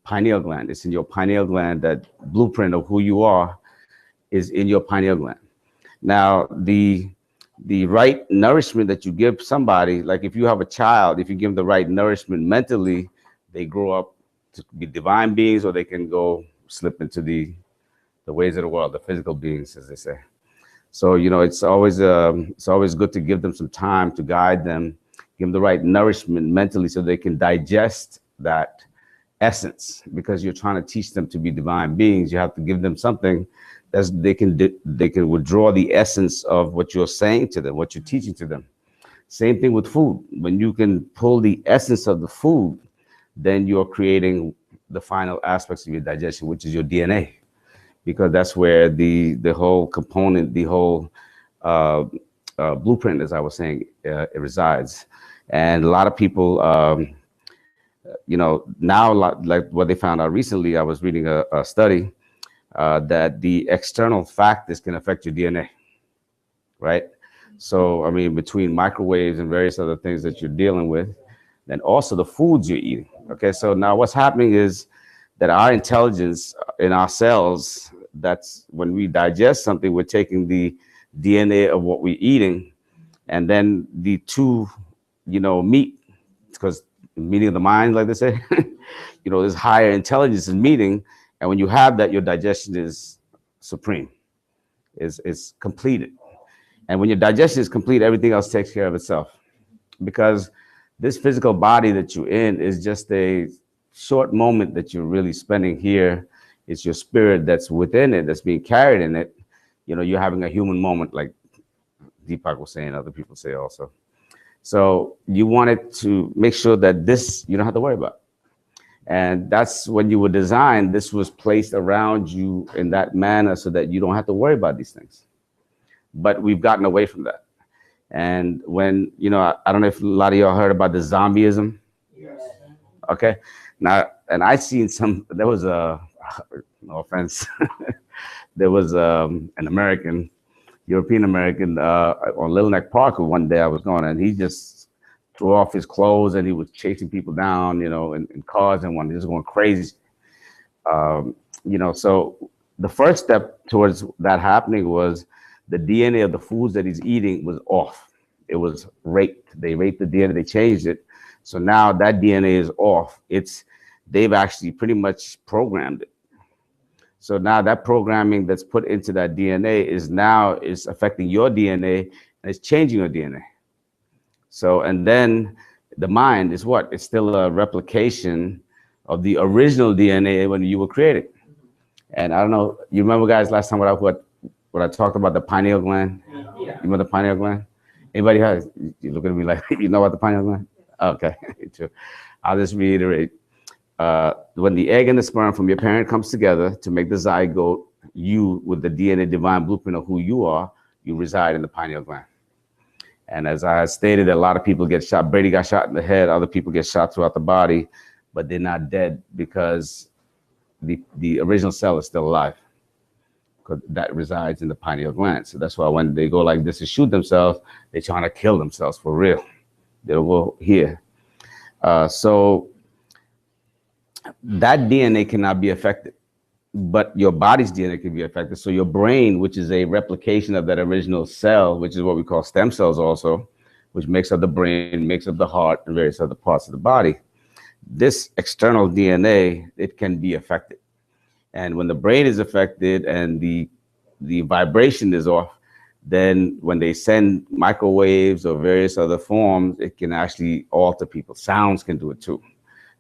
pineal gland. It's in your pineal gland. That blueprint of who you are is in your pineal gland. Now, the right nourishment that you give somebody, like if you have a child, if you give them the right nourishment mentally, they grow up to be divine beings, or they can go slip into the ways of the world, the physical beings, as they say. So it's always good to give them some time to guide them, give them the right nourishment mentally, so they can digest that essence. Because you're trying to teach them to be divine beings, you have to give them something that they can withdraw the essence of what you're saying to them, what you're teaching to them. Same thing with food. When you can pull the essence of the food, then you're creating the final aspects of your digestion, which is your DNA, because that's where the whole component, the whole blueprint, as I was saying, it resides. And a lot of people, now, like what they found out recently, I was reading a study that the external factors can affect your DNA, right? So, I mean, between microwaves and various other things that you're dealing with, then also the foods you're eating. Okay, so now what's happening is that our intelligence in our cells, that's when we digest something, we're taking the DNA of what we're eating, and then the two, meet, because meeting of the mind, like they say, this higher intelligence is meeting, and when you have that, your digestion is supreme, is completed. And when your digestion is complete, everything else takes care of itself. Because this physical body that you're in is just a short moment that you're really spending here. It's your spirit that's within it, that's being carried in it. You're having a human moment, like Deepak was saying, other people say also. So you wanted to make sure that this you don't have to worry about. And that's when you were designed, this was placed around you in that manner so that you don't have to worry about these things. But we've gotten away from that. And when, I don't know if a lot of y'all heard about the zombieism. Yes. Okay. Now, and I seen there was no offense, there was an European American on Little Neck Park one day I was going, and he just threw off his clothes and he was chasing people down, in cars and one, just going crazy. So the first step towards that happening was the DNA of the foods that he's eating was off. It was raped. They raped the DNA, they changed it. So now that DNA is off. They've actually pretty much programmed it. So now that programming that's put into that DNA is affecting your DNA, and it's changing your DNA. So, and then the mind is what? It's still a replication of the original DNA when you were created. And I don't know, you remember guys last time what I talked about the pineal gland? Yeah. You remember the pineal gland? Anybody has? You look at me like, you know about the pineal gland? Okay, I'll just reiterate. When the egg and the sperm from your parent comes together to make the zygote, you with the DNA divine blueprint of who you are, you reside in the pineal gland. And as I stated, a lot of people get shot. Brady got shot in the head. Other people get shot throughout the body, but they're not dead because the original cell is still alive, because that resides in the pineal gland. So that's why when they go like this to shoot themselves, they're trying to kill themselves for real. They'll go here. So that DNA cannot be affected, but your body's DNA can be affected. So your brain, which is a replication of that original cell, which is what we call stem cells also, which makes up the brain, makes up the heart, and various other parts of the body. This external DNA, it can be affected. And when the brain is affected and the vibration is off, then when they send microwaves or various other forms, it can actually alter people. Sounds can do it too.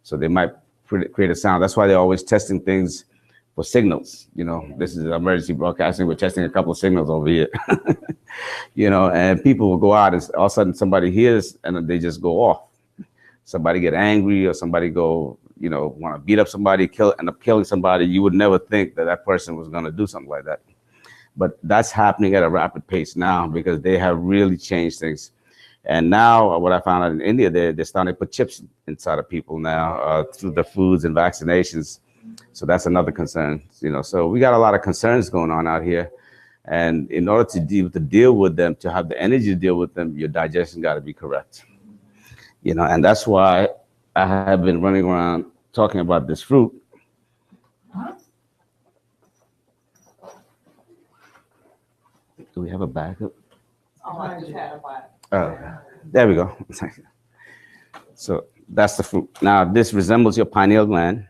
So they might create a sound. That's why they're always testing things for signals. This is emergency broadcasting. We're testing a couple of signals over here. And people will go out and all of a sudden somebody hears and they just go off. Somebody get angry or somebody go, want to beat up somebody, end up killing somebody. You would never think that person was going to do something like that. But that's happening at a rapid pace now because they have really changed things. And now what I found out in India, they're starting to put chips inside of people now through the foods and vaccinations. So that's another concern, So we got a lot of concerns going on out here. And in order to deal with them, to have the energy to deal with them, your digestion got to be correct. And that's why I have been running around talking about this fruit, Do we have a backup? Oh, I just had a bite. Oh, there we go. So that's the fruit. Now, this resembles your pineal gland.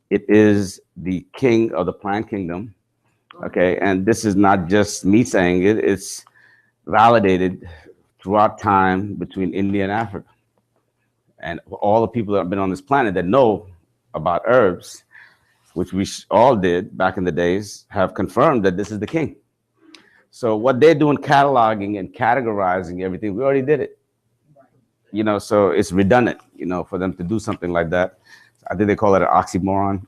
It is the king of the plant kingdom. Okay, and this is not just me saying it, it's validated throughout time between India and Africa. And all the people that have been on this planet that know about herbs, which we all did back in the days, have confirmed that this is the king. So what they're doing, cataloging and categorizing everything, we already did it. You know, so it's redundant, you know, for them to do something like that. I think they call it an oxymoron.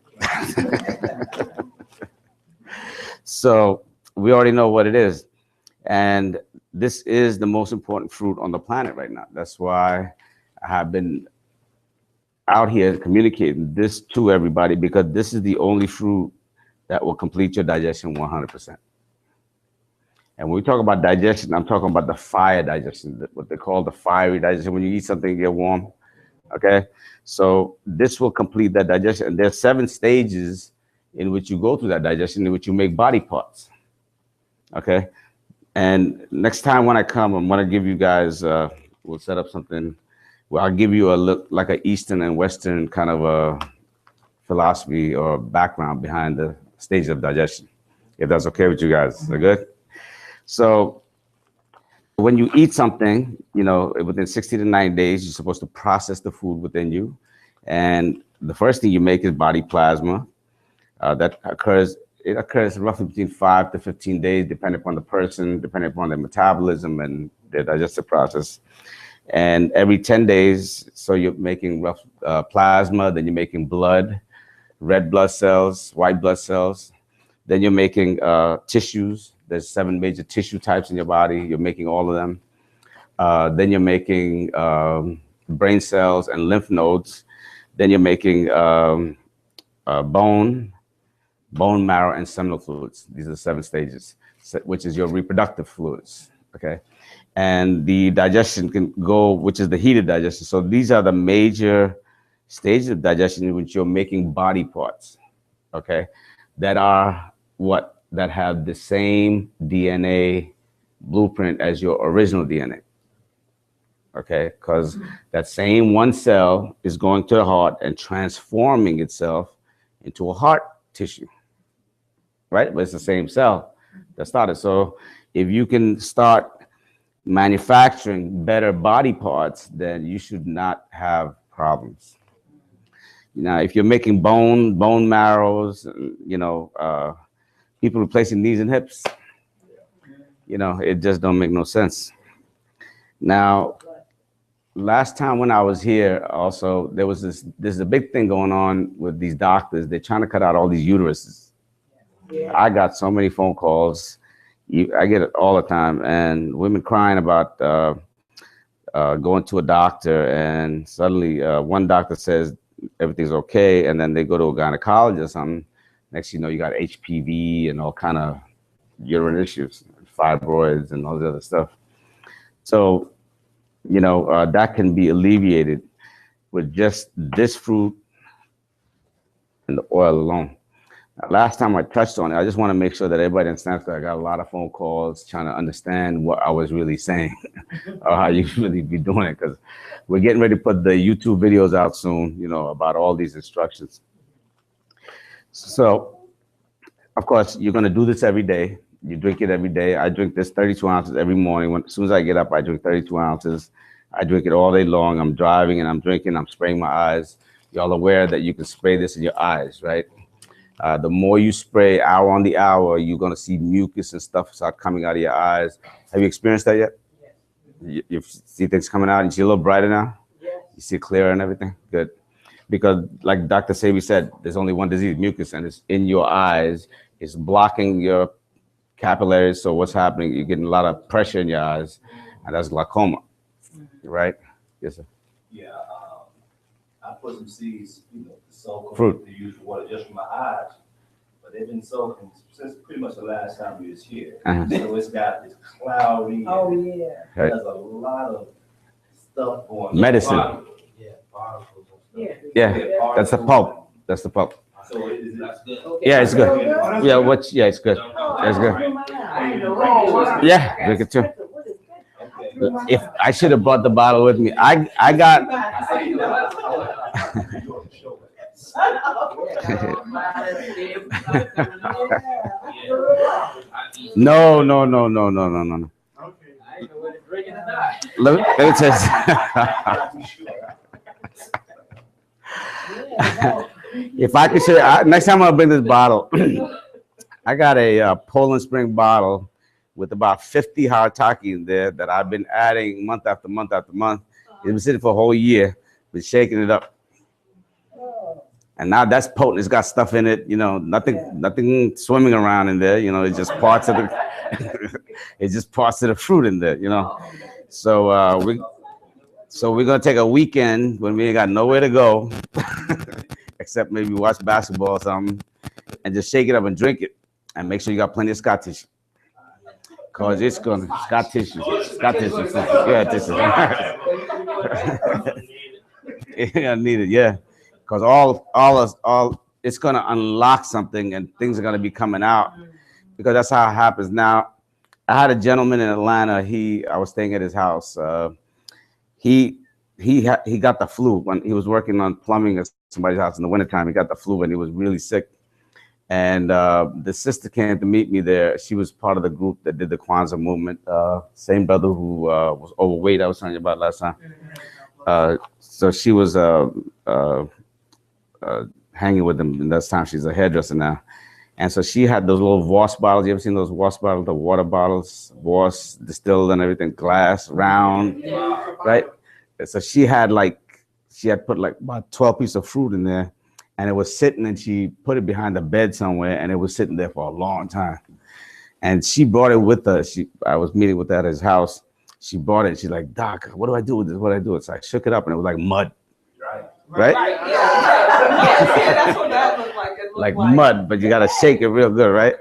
So we already know what it is. And this is the most important fruit on the planet right now. That's why I have been out here communicating this to everybody, because this is the only fruit that will complete your digestion 100%. And when we talk about digestion, I'm talking about the fire digestion, what they call the fiery digestion. When you eat something, you get warm. Okay, so this will complete that digestion. And there's 7 stages in which you go through that digestion, in which you make body parts. Okay, and next time when I come, I'm gonna give you guys. We'll set up something. Well, I'll give you a look like an Eastern and Western kind of a philosophy or background behind the stages of digestion. If that's okay with you guys, is that good? So when you eat something, you know, within 60 to 90 days, you're supposed to process the food within you. And the first thing you make is body plasma. That occurs, it occurs roughly between 5 to 15 days, depending upon the person, depending upon their metabolism and their digestive process. And every 10 days, so you're making rough plasma, then you're making blood, red blood cells, white blood cells. Then you're making tissues. There's 7 major tissue types in your body. You're making all of them. Then you're making brain cells and lymph nodes. Then you're making bone marrow, and seminal fluids. These are the 7 stages, which is your reproductive fluids. Okay. And the digestion can go, which is the heated digestion. So these are the major stages of digestion in which you're making body parts. Okay. That are what? That have the same DNA blueprint as your original DNA. Okay, because that same one cell is going to the heart and transforming itself into a heart tissue, right? But it's the same cell that started. So if you can start manufacturing better body parts, then you should not have problems. Now, if you're making bone marrows, you know, people replacing knees and hips, you know, it just don't make no sense. Now, last time when I was here, also, there was there's a big thing going on with these doctors. They're trying to cut out all these uteruses. Yeah. I got so many phone calls. I get it all the time, and women crying about going to a doctor, and suddenly one doctor says everything's okay, and then they go to a gynecologist or something. Next, you know, you got HPV and all kind of uterine issues, fibroids, and all the other stuff. So, you know, that can be alleviated with just this fruit and the oil alone. Last time I touched on it, I just want to make sure that everybody understands, because I got a lot of phone calls trying to understand what I was really saying or how you really be doing it, because we're getting ready to put the YouTube videos out soon, you know, about all these instructions. So, of course, you're going to do this every day. You drink it every day. I drink this 32 ounces every morning. As soon as I get up, I drink 32 ounces. I drink it all day long. I'm driving and I'm drinking. I'm spraying my eyes. Y'all aware that you can spray this in your eyes, right? The more you spray hour on the hour, you're going to see mucus and stuff start coming out of your eyes. Have you experienced that yet? Yes. You see things coming out and you see a little brighter now? Yes. You see clearer and everything? Good. Because like Dr. Sebi said, there's only one disease, mucus, and it's in your eyes. It's blocking your capillaries. So what's happening? You're getting a lot of pressure in your eyes, and that's glaucoma, right? Yes, sir. Yeah, I put some seeds, you know, to soak fruit. To use water just for my eyes, but they've been soaking since pretty much the last time we was here. So it's got this cloudy. Oh yeah. Right. There's a lot of stuff going on. Medicine. Yeah, particles and stuff. Yeah, that's the pulp. That's the pulp. So that's good. Yeah, it's good. Yeah, it's good. It's good. I know Yeah, drink it too. Okay. If I should have brought the bottle with me, I got. No, no, no, no, no, no, no, no. Let me tell you. If I could show, next time I'll bring this bottle. I got a Poland Spring bottle with about 50 harataki in there that I've been adding month after month after month. It's been sitting for a whole year, been shaking it up. And now that's potent. It's got stuff in it, nothing swimming around in there. It's just parts of the, it's just parts of the fruit in there. So we're gonna take a weekend when we ain't got nowhere to go, except maybe watch basketball or something, and just shake it up and drink it, and make sure you got plenty of Scott tissue, cause it's gonna Scott tissue, yeah, tissue. Yeah, need it, yeah. Because all it's gonna unlock something and things are gonna be coming out, because that's how it happens. Now, I had a gentleman in Atlanta. I was staying at his house. He got the flu when he was working on plumbing at somebody's house in the wintertime. He got the flu and he was really sick. And the sister came to meet me there. She was part of the group that did the Kwanzaa movement. Same brother who was overweight I was telling you about last time. So she was hanging with him, and that's time she's a hairdresser now. And so she had those little Voss bottles. You ever seen those Voss bottles, the water bottles, Voss distilled and everything, glass, round, right? And so she had put like about 12 pieces of fruit in there, and it was sitting, and she put it behind the bed somewhere, and it was sitting there for a long time. And she brought it with her. I was meeting with her at his house. She brought it. She's like, "Doc, what do I do with this? What do I do?" It's like, I shook it up, and it was like mud. Right? Yeah, that's what that looked like. It looked like mud, but you gotta shake it real good, right?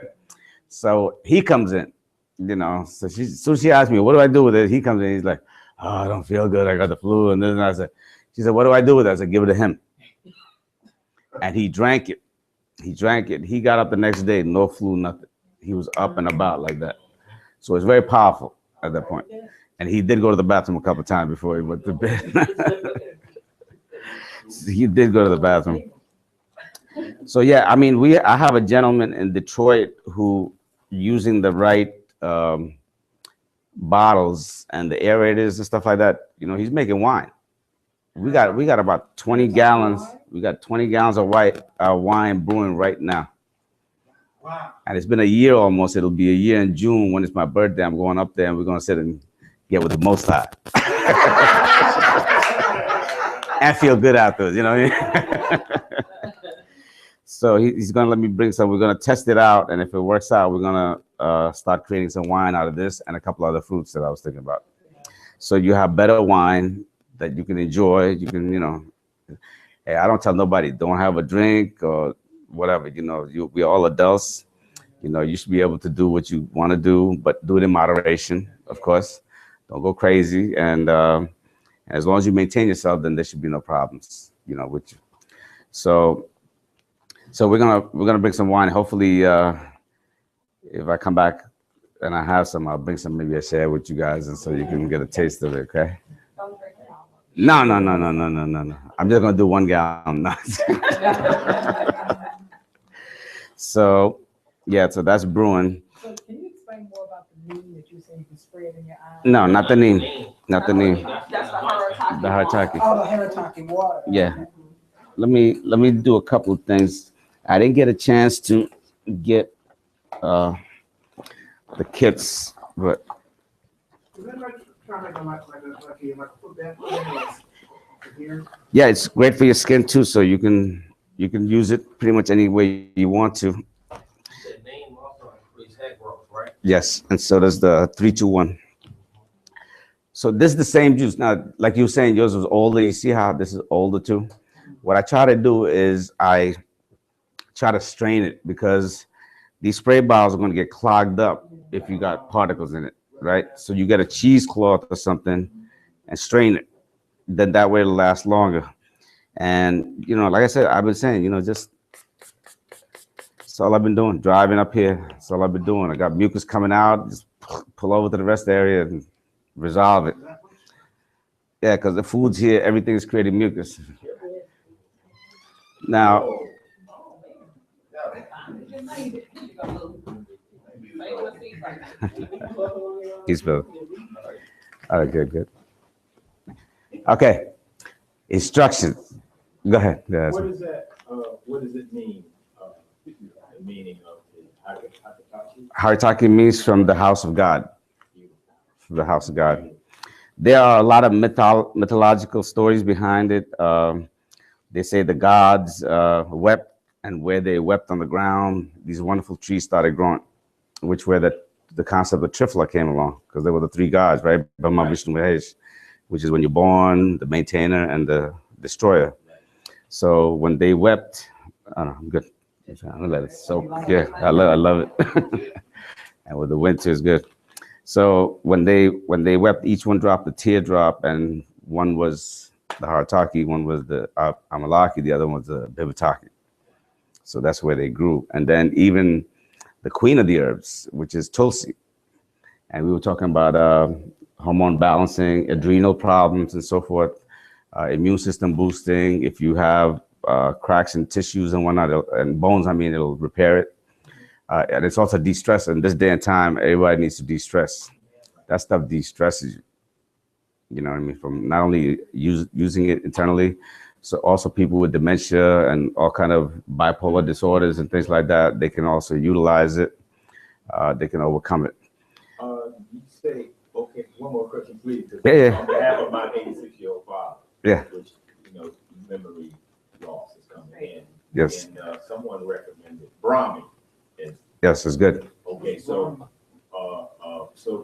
So he comes in, So she asked me, "What do I do with it?" He comes in, he's like, "Oh, I don't feel good. I got the flu." And then she said, "What do I do with it?" I said, "Give it to him." And he drank it. He got up the next day, no flu, nothing. He was up and about like that. So it's very powerful at that point. And he did go to the bathroom a couple of times before he went to bed. He did go to the bathroom. So yeah, I mean, I have a gentleman in Detroit who, using the right bottles and the aerators and stuff like that, he's making wine. We got about 20 gallons. We got 20 gallons of wine brewing right now. Wow. And it's been a year almost. It'll be a year in June when it's my birthday. I'm going up there and we're gonna sit and get with the Most High. And feel good afterwards, what I mean? So he's gonna let me bring some. We're gonna test it out, and if it works out, we're gonna start creating some wine out of this and a couple other fruits that I was thinking about. So you have better wine that you can enjoy. You can, hey, I don't tell nobody don't have a drink or whatever. We're all adults. You should be able to do what you want to do, but do it in moderation, of course. Don't go crazy, and as long as you maintain yourself, then there should be no problems, with you. So we're gonna bring some wine. Hopefully, if I come back and I have some, I'll bring some. Maybe I share with you guys, and so you can get a taste of it. Okay? No. I'm just gonna do 1 gallon. No. So yeah, so that's brewing. So can you explain more about the neem that you said you can spray it in your eyes? No, not the neem. Not the neem. That's the harataki. The harataki. Oh, the harataki water. Yeah. Let me do a couple of things. I didn't get a chance to get the kits, but yeah, it's great for your skin too. So you can use it pretty much any way you want to. That name also increase hair growth, right? Yes, and so does the 3-2-1. So this is the same juice. Now, like you were saying, yours was older. You see how this is older too? What I try to do is I try to strain it, because these spray bottles are going to get clogged up if you got particles in it, right? So you get a cheesecloth or something and strain it. Then that way it'll last longer. And, like I said, I've been saying, just That's all I've been doing. Driving up here. That's all I've been doing. I got mucus coming out. Just pull over to the rest of the area and resolve it. Yeah, because the foods here, everything is creating mucus. Now, he's Bill. All right, good, good. Okay, instructions. Go ahead. What is that? What does it mean? The meaning of the Haritaki? Haritaki means from the house of God. From the house of God. There are a lot of mythological stories behind it. They say the gods wept, and where they wept on the ground, these wonderful trees started growing, which where the concept of Trifla came along, because there were the three gods, right? Brahma, Vishnu, Mahesh, which is when you're born, the maintainer, and the destroyer. So when they wept, I don't know, I'm good. I'm gonna let it soak. Yeah, I love it. And with the winter is good. So when they wept, each one dropped a teardrop, and one was the Haritaki, one was the Amalaki, the other one was the Bhivataki. So that's where they grew. And then even the queen of the herbs, which is Tulsi. And we were talking about hormone balancing, adrenal problems, and so forth, immune system boosting. If you have cracks in tissues and whatnot, and bones, I mean, it'll repair it. And it's also de-stress. In this day and time, everybody needs to de-stress. That stuff de-stresses you. You know what I mean? From not only using it internally, so also people with dementia and all kind of bipolar disorders and things like that, they can also utilize it. They can overcome it. You say, okay, one more question, please. Yeah. On behalf of my 86-year-old father, Yeah. which, memory loss is coming in. Yes. And someone recommended Brahmi. Yes, it's good. Okay, so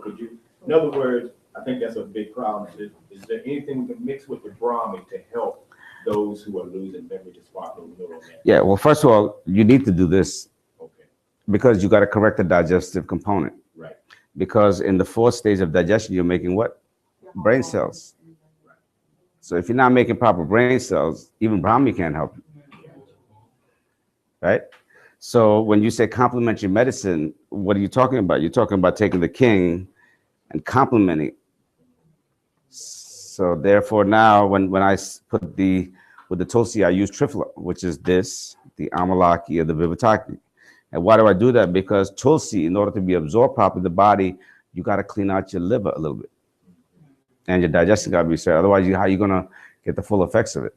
could you, in other words, I think that's a big problem. Is there anything we can mix with the Brahmi to help those who are losing memory to sparkle neural? Yeah, well, first of all, you need to do this. Okay. Because you got to correct the digestive component. Right. Because in the fourth stage of digestion, you're making what? Brain cells. So if you're not making proper brain cells, even Brahmi can't help you. Right? So when you say complementary medicine, what are you talking about? You're talking about taking the king and complementing. So therefore now when I put with the Tulsi, I use Trifla, which is this, the Amalaki or the Vivataki. And why do I do that? Because Tulsi, in order to be absorbed properly in the body, you got to clean out your liver a little bit. And your digestion got to be set. Otherwise, how are you going to get the full effects of it?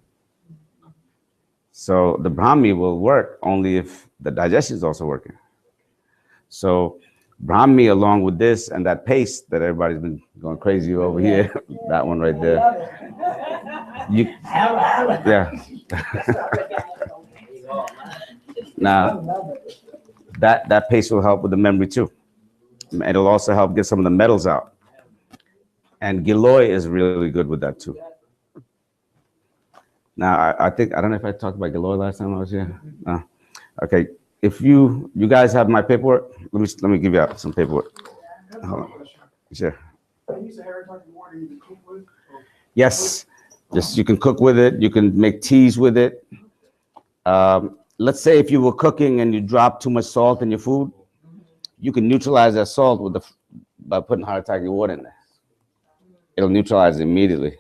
So the Brahmi will work only if the digestion is also working. So Brahmi along with this and that paste that everybody's been going crazy over here, that one right there. Yeah. Now, that paste will help with the memory too. It'll also help get some of the metals out. And Giloy is really good with that too. Now, I don't know if I talked about Giloy last time I was here. Okay, if you guys have my paperwork, let me give you out some paperwork. Hold on. Sure. Yes, just you can cook with it. You can make teas with it. Let's say if you were cooking and you dropped too much salt in your food, you can neutralize that salt by putting Haritaki water in there. It'll neutralize it immediately.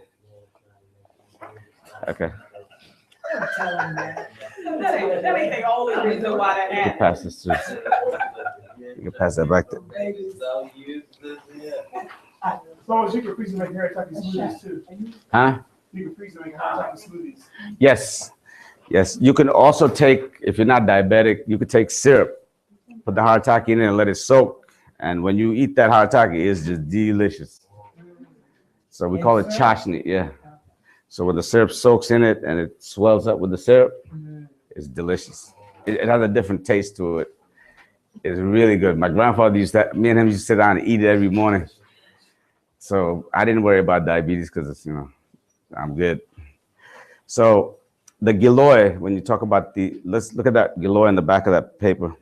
Okay. That ain't the only reason why that You can happened. pass this through. You can pass that back there. As long as you can freeze and make Haritaki smoothies too. Huh? You can freeze and make Haritaki smoothies. Yes. Yes. You can also take, if you're not diabetic, you could take syrup, put the Haritaki in it and let it soak. And when you eat that Haritaki, it's just delicious. So we call it chashni, yeah. So when the syrup soaks in it and it swells up with the syrup, it's delicious. It has a different taste to it. It's really good. My grandfather me and him used to sit down and eat it every morning. So I didn't worry about diabetes because I'm good. So the Giloy, when you talk about let's look at that Giloy in the back of that paper.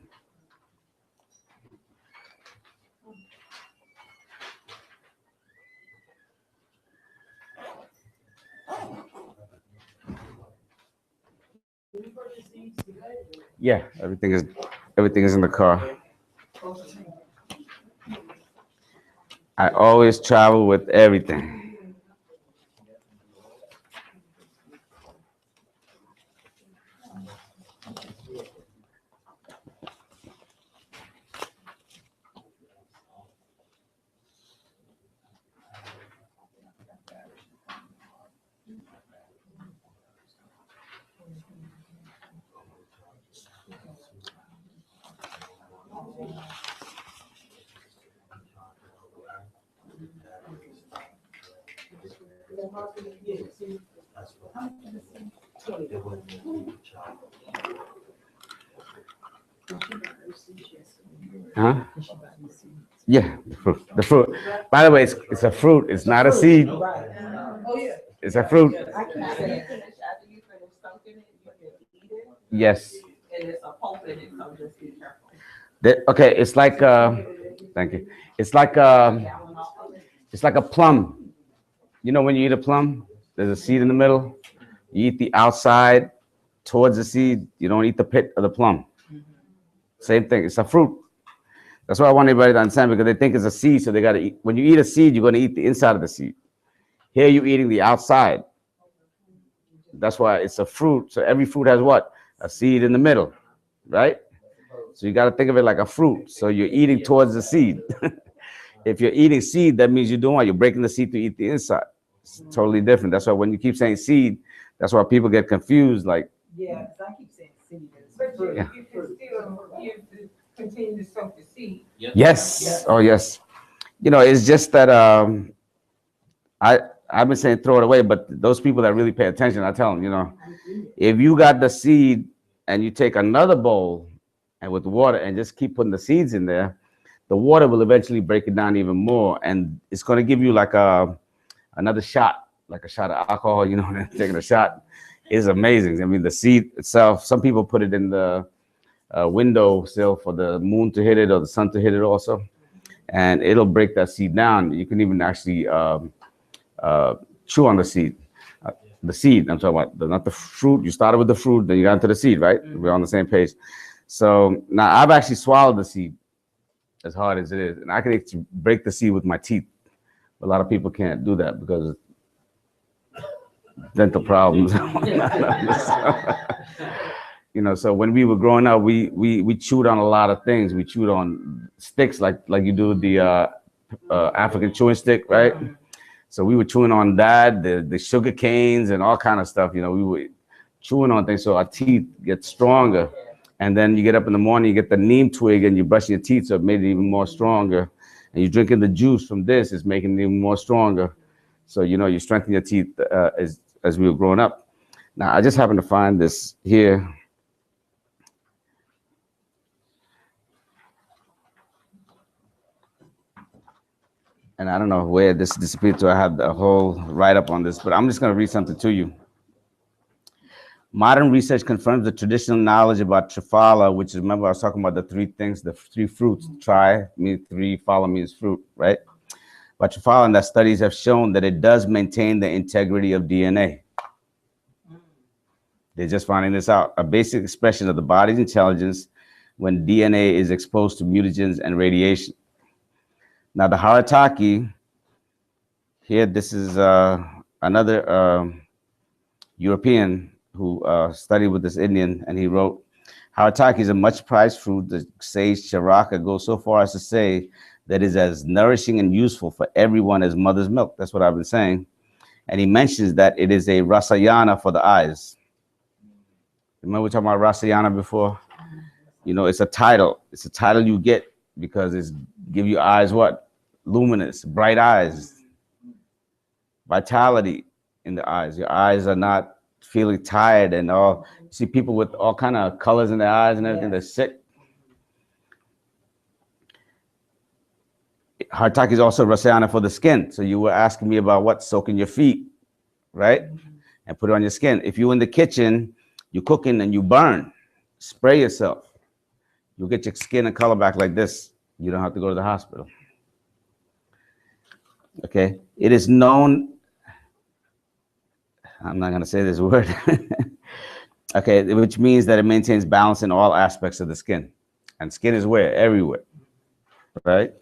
Yeah, everything is Everything is in the car. I always travel with everything. Huh? Yeah, the fruit. The fruit. By the way, it's a fruit. It's not a seed. Right. Oh, yeah. It's a fruit. I keep saying. After you finish soaking it, you can eat it, Yes. and it's a pulp in it, so just be careful. Okay, it's like thank you. It's like a plum. You know when you eat a plum, there's a seed in the middle. You eat the outside towards the seed. You don't eat the pit of the plum. Same thing. It's a fruit. That's why I want everybody to understand, because they think it's a seed, so they got to eat. When you eat a seed, you're going to eat the inside of the seed. Here, you're eating the outside. That's why it's a fruit. So every fruit has what? A seed in the middle, right? So you got to think of it like a fruit. So you're eating towards the seed. If you're eating seed, that means you're doing what? You're breaking the seed to eat the inside. It's totally different. That's why when you keep saying seed, that's why people get confused. Like, Yeah, because I keep saying seed. But you, Yeah. you can still, you have to continue to soak the seed. yes, oh yes. You know, it's just that I've been saying throw it away, but those people that really pay attention, I tell them, you know, if you got the seed and you take another bowl and with water and just keep putting the seeds in there, the water will eventually break it down even more, and it's going to give you like another shot, like a shot of alcohol. You know, taking a shot is amazing. I mean, the seed itself. Some people put it in the window sill for the moon to hit it or the sun to hit it also, and it'll break that seed down. You can even actually chew on the seed. The seed I'm talking about, not the fruit. You started with the fruit, then you got into the seed, right? We're on the same page. So now I've actually swallowed the seed, as hard as it is, and I can actually break the seed with my teeth. A lot of people can't do that because of dental problems. You know, so when we were growing up, we chewed on a lot of things. We chewed on sticks like you do the African chewing stick, right? So we were chewing on that, the sugar canes and all kind of stuff. You know, we were chewing on things so our teeth get stronger. And then you get up in the morning, you get the neem twig and you brush your teeth, so it made it even more stronger. And you're drinking the juice from this, it's making it even more stronger. So, you know, you strengthen your teeth as we were growing up. Now, I just happened to find this here. And I don't know where this disappeared to. I have the whole write-up on this, but I'm just going to read something to you. Modern research confirms the traditional knowledge about triphala, which is, remember I was talking about the three things, the three fruits. Tri means three, phala means fruit, right? But triphala, and that studies have shown that it does maintain the integrity of DNA. They're just finding this out. A basic expression of the body's intelligence when DNA is exposed to mutagens and radiation. Now the Harataki, here this is another European who studied with this Indian, and he wrote, Harataki is a much prized fruit. The sage Charaka goes so far as to say that it is as nourishing and useful for everyone as mother's milk. That's what I've been saying. And he mentions that it is a rasayana for the eyes. Remember we were talking about rasayana before? You know, it's a title. It's a title you get because it's give you eyes what? Luminous, bright eyes. Vitality in the eyes. Your eyes are not feeling tired and all. You see people with all kind of colors in their eyes and everything. They're sick. Harataki is also rasayana for the skin. So you were asking me about what? Soaking your feet, right? And put it on your skin. If you're in the kitchen, you're cooking and you burn, spray yourself. You'll get your skin and color back like this. You don't have to go to the hospital. Okay, it is known, I'm not going to say this word. Okay, which means that it maintains balance in all aspects of the skin. And skin is where? Everywhere, right?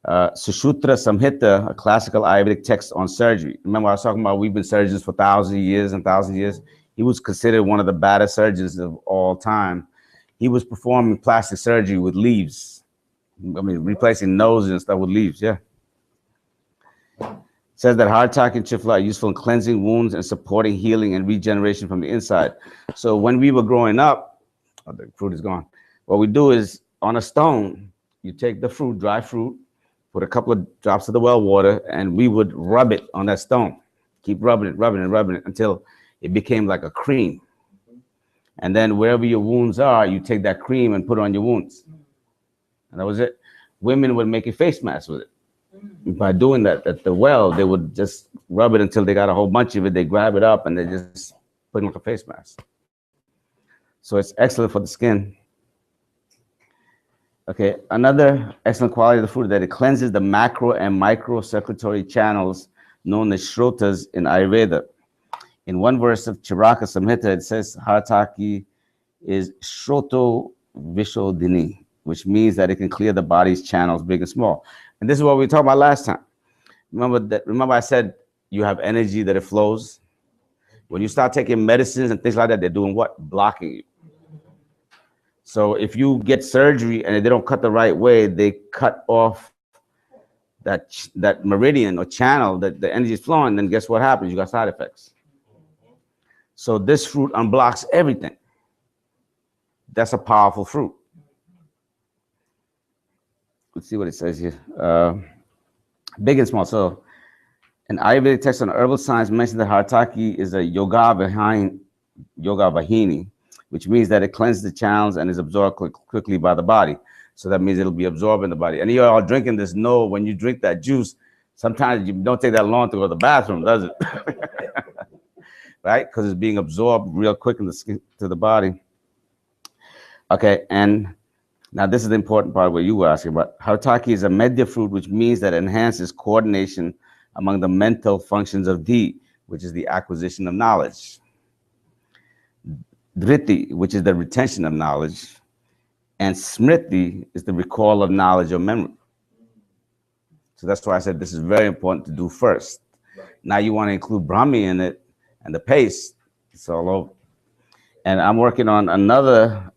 Sushruta Samhita, a classical Ayurvedic text on surgery. Remember I was talking about we've been surgeons for thousands of years and thousands of years. He was considered one of the baddest surgeons of all time. He was performing plastic surgery with leaves. I mean, replacing noses and stuff with leaves, yeah. Says that Hartaki and Chifla are useful in cleansing wounds and supporting healing and regeneration from the inside. So when we were growing up, oh, the fruit is gone. What we do is on a stone, you take the fruit, dry fruit, put a couple of drops of the well water, and we would rub it on that stone. Keep rubbing it until it became like a cream. And then wherever your wounds are, you take that cream and put it on your wounds. And that was it. Women would make a face mask with it. By doing that at the well, they would just rub it until they got a whole bunch of it. They grab it up and they just put it like a face mask. So it's excellent for the skin. Okay, another excellent quality of the fruit is that it cleanses the macro and micro circulatory channels known as shrotas in Ayurveda. In one verse of Charaka Samhita, it says Hartaki is shroto vishodhini, which means that it can clear the body's channels, big and small. And this is what we talked about last time. Remember I said you have energy that it flows. When you start taking medicines and things like that, they're doing what? Blocking you. So if you get surgery and they don't cut the right way, they cut off that meridian or channel that the energy is flowing, then guess what happens? You got side effects. So this fruit unblocks everything. That's a powerful fruit. Let's see what it says here. Big and small. So an Ayurvedic text on herbal science mentioned that Hartaki is a yoga vahini, which means that it cleanses the channels and is absorbed quickly by the body. So that means it'll be absorbed in the body. And you're all drinking this. No, when you drink that juice, sometimes you don't take that long to go to the bathroom, does it? Right? Because it's being absorbed real quick in the skin to the body. Okay, and now this is the important part where you were asking about. Hartaki is a medya fruit, which means that it enhances coordination among the mental functions of D, which is the acquisition of knowledge. Dhriti, which is the retention of knowledge, and smriti is the recall of knowledge or memory. So that's why I said this is very important to do first. Now you want to include Brahmi in it and the paste. It's all over. And I'm working on another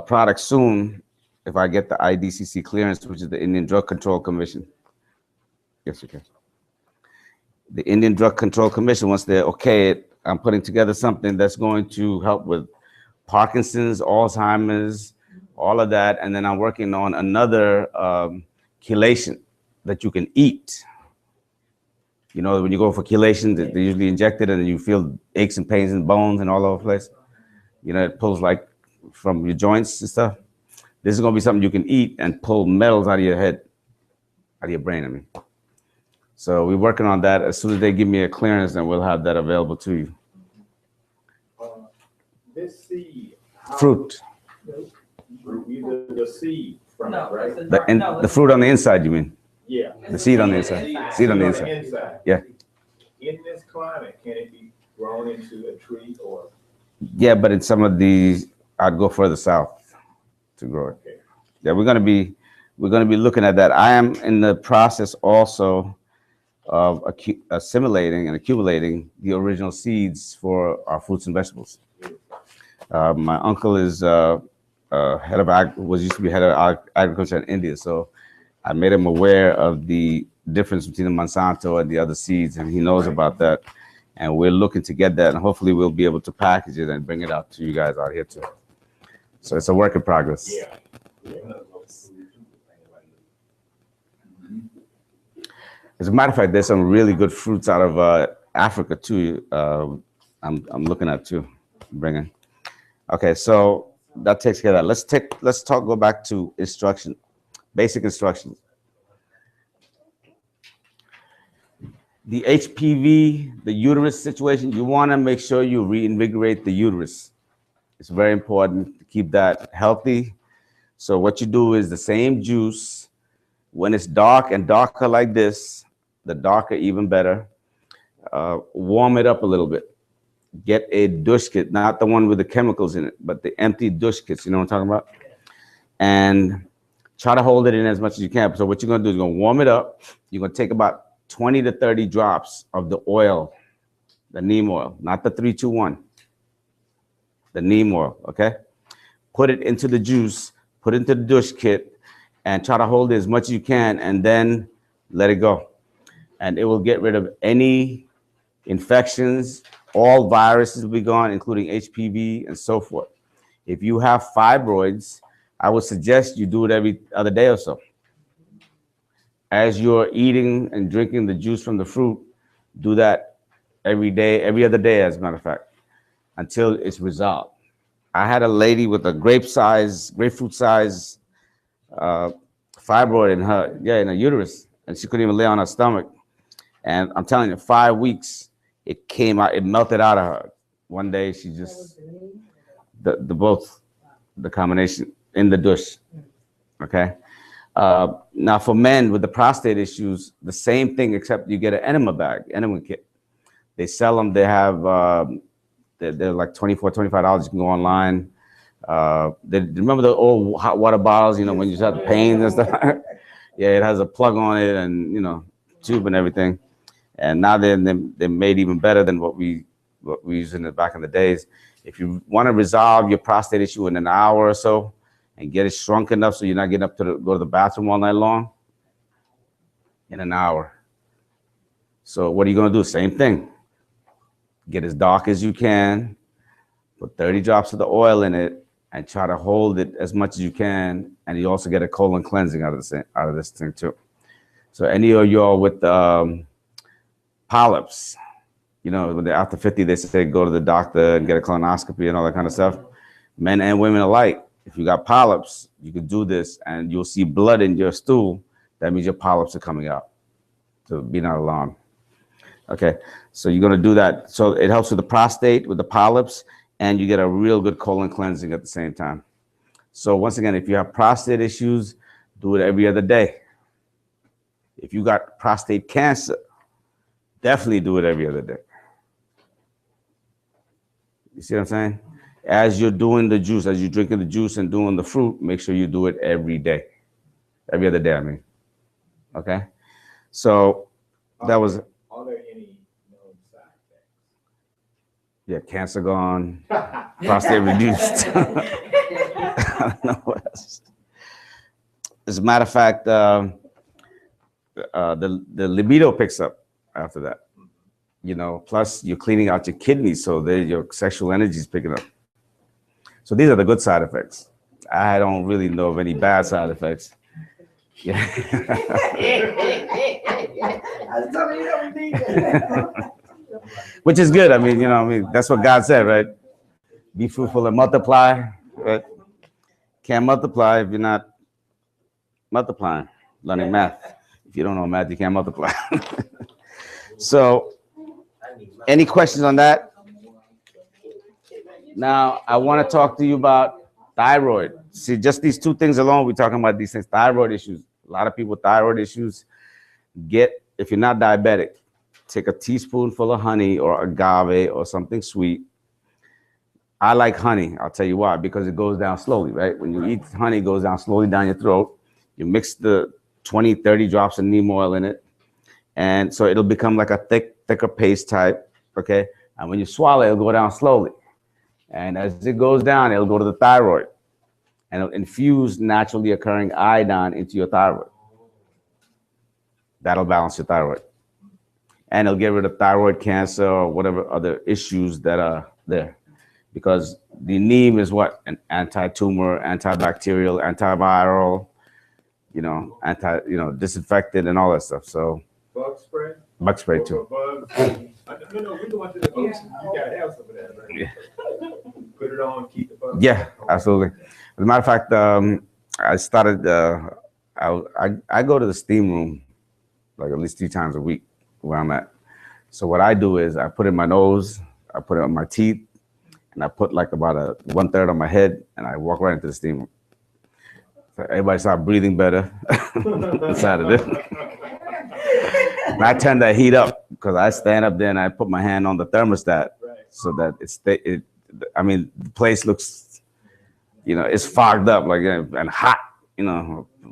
product soon if I get the IDCC clearance, which is the Indian Drug Control Commission. Yes, you can. The Indian Drug Control Commission, once they're okay, I'm putting together something that's going to help with Parkinson's, Alzheimer's, all of that. And then I'm working on another chelation that you can eat. You know, when you go for chelation, they usually inject it and you feel aches and pains and bones and all over the place. You know, it pulls like from your joints and stuff. This is going to be something you can eat and pull metals out of your head, out of your brain, I mean. So we're working on that. As soon as they give me a clearance, then we'll have that available to you. This seed. Fruit. Either the seed from No, it, right? The fruit on the inside, you mean? Yeah. The seed on the inside. Seed on the inside. Yeah. In this climate, can it be grown into a tree or? Yeah, but in some of these, I'd go further south to grow it. Okay. Yeah, we're gonna be looking at that. I am in the process also of assimilating and accumulating the original seeds for our fruits and vegetables. My uncle is used to be head of agriculture in India, so I made him aware of the difference between the Monsanto and the other seeds, and he knows about that. And we're looking to get that, and hopefully we'll be able to package it and bring it out to you guys out here too. So it's a work in progress. Yeah. As a matter of fact, there's some really good fruits out of Africa too. I'm looking at too, bringing. Okay, so that takes care of that. Let's go back to instruction, basic instructions. The HPV, the uterus situation, you want to make sure you reinvigorate the uterus. It's very important to keep that healthy. So what you do is the same juice, when it's dark and darker like this, the darker even better, warm it up a little bit. Get a douche kit, not the one with the chemicals in it, but the empty douche kits, you know what I'm talking about? and try to hold it in as much as you can. So what you're gonna do is you're gonna warm it up. You're gonna take about 20 to 30 drops of the oil, the neem oil, not the 3-2-1, the neem oil, okay? Put it into the juice, put it into the douche kit, and try to hold it as much as you can, and then let it go. And it will get rid of any infections, all viruses will be gone, including HPV and so forth. If you have fibroids, I would suggest you do it every other day or so. As you're eating and drinking the juice from the fruit, do that every day, every other day, as a matter of fact, until it's resolved. I had a lady with a grapefruit size fibroid in her uterus, and she couldn't even lay on her stomach. And I'm telling you, 5 weeks, it came out, it melted out of her. One day, she just, the combination in the douche, okay? Now for men with the prostate issues, the same thing, except you get an enema kit. They sell them, they have, they're like $24, $25. You can go online. Remember the old hot water bottles, when you have pains and stuff? Yeah, it has a plug on it and, tube and everything. And now they're made even better than what we used in back in the days. If you want to resolve your prostate issue in an hour or so and get it shrunk enough so you're not getting up to go to the bathroom all night long, in an hour. So what are you going to do? Same thing. Get as dark as you can, put 30 drops of the oil in it, and try to hold it as much as you can. And you also get a colon cleansing out of this thing too. So any of y'all with polyps, when they're after 50, they say go to the doctor and get a colonoscopy and all that kind of stuff. Men and women alike. If you got polyps, you can do this and you'll see blood in your stool. That means your polyps are coming out. So be not alarmed. Okay, so you're gonna do that. So it helps with the prostate, with the polyps, and you get a real good colon cleansing at the same time. So once again, if you have prostate issues, do it every other day. If you got prostate cancer, definitely do it every other day. You see what I'm saying? As you're doing the juice, as you're drinking the juice and doing the fruit, make sure you do it every day. Every other day, I mean. Okay? So that was... Are there any known side effects? Yeah, cancer gone, prostate reduced. I don't know what else. As a matter of fact, the libido picks up after that. Plus you're cleaning out your kidneys, so your sexual energy is picking up. So these are the good side effects. I don't really know of any bad side effects. Yeah. Which is good. I mean, that's what God said, right? Be fruitful and multiply, right? Can't multiply if you're not multiplying, learning math. If you don't know math, you can't multiply. So, any questions on that? Now, I want to talk to you about thyroid. See, just these two things alone, we're talking about these things. Thyroid issues. A lot of people with thyroid issues if you're not diabetic, take a teaspoonful of honey or agave or something sweet. I like honey. I'll tell you why. Because it goes down slowly, right? When you eat honey, it goes down slowly down your throat. You mix the 20, 30 drops of neem oil in it. And so it'll become like a thicker paste type, okay? And when you swallow it, it'll go down slowly. And as it goes down, it'll go to the thyroid. And it'll infuse naturally occurring iodine into your thyroid. That'll balance your thyroid. And it'll get rid of thyroid cancer or whatever other issues that are there. Because the neem is what? An anti-tumor, antibacterial, antiviral, disinfectant and all that stuff. So Bug spray? Bug spray too. No, we go into the books. You gotta have some of that, right? Yeah. Put it on, keep the bug. Yeah, absolutely. As a matter of fact, I started, I go to the steam room like at least 3 times a week where I'm at. So what I do is I put it in my nose, I put it on my teeth, and I put like about 1/3 on my head, and I walk right into the steam room. So everybody start breathing better inside of it. And I turn that heat up because I stand up there and I put my hand on the thermostat so that the place looks it's fogged up like and hot.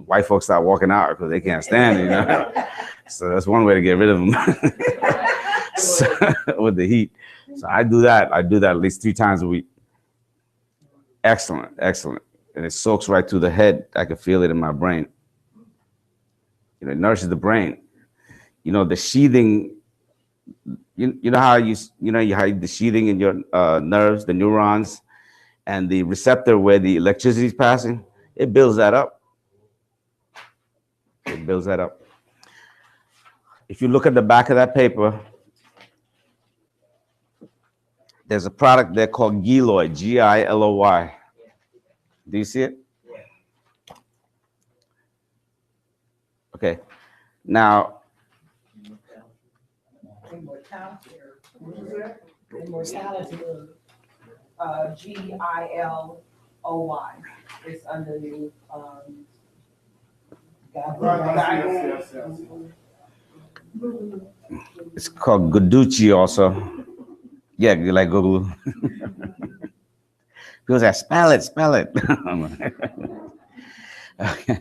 White folks start walking out because they can't stand it. So that's one way to get rid of them with the heat. So I do that. I do that at least 3 times a week. Excellent, excellent. And it soaks right through the head. I can feel it in my brain. It nourishes the brain. The sheathing. You know how how the sheathing in your nerves, the neurons, and the receptor where the electricity is passing. It builds that up. It builds that up. If you look at the back of that paper, there's a product there called Giloy, Giloy. Do you see it? Okay. Now, Immortality. Immortality. Giloy. It's underneath, it's called Guducci also. Yeah, you like Google. People say, spell it. Okay.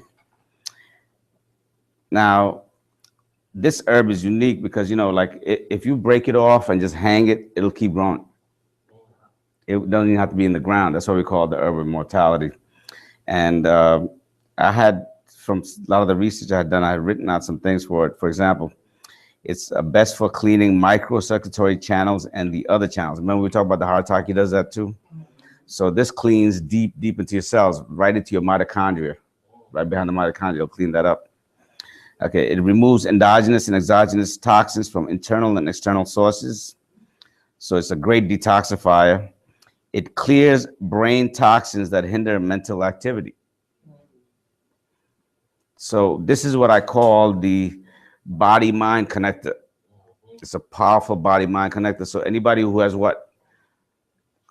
Now, this herb is unique because, like if you break it off and just hang it, it'll keep growing. It doesn't even have to be in the ground. That's what we call the herb of mortality. And I had, from a lot of the research I had done, I had written out some things for it. For example, it's best for cleaning microcirculatory channels and the other channels. Remember we talked about the Harataki does that too? So this cleans deep into your cells, right into your mitochondria. Right behind the mitochondria, it'll clean that up. Okay, it removes endogenous and exogenous toxins from internal and external sources. So it's a great detoxifier. It clears brain toxins that hinder mental activity. So this is what I call the body-mind connector. It's a powerful body-mind connector. So anybody who has what?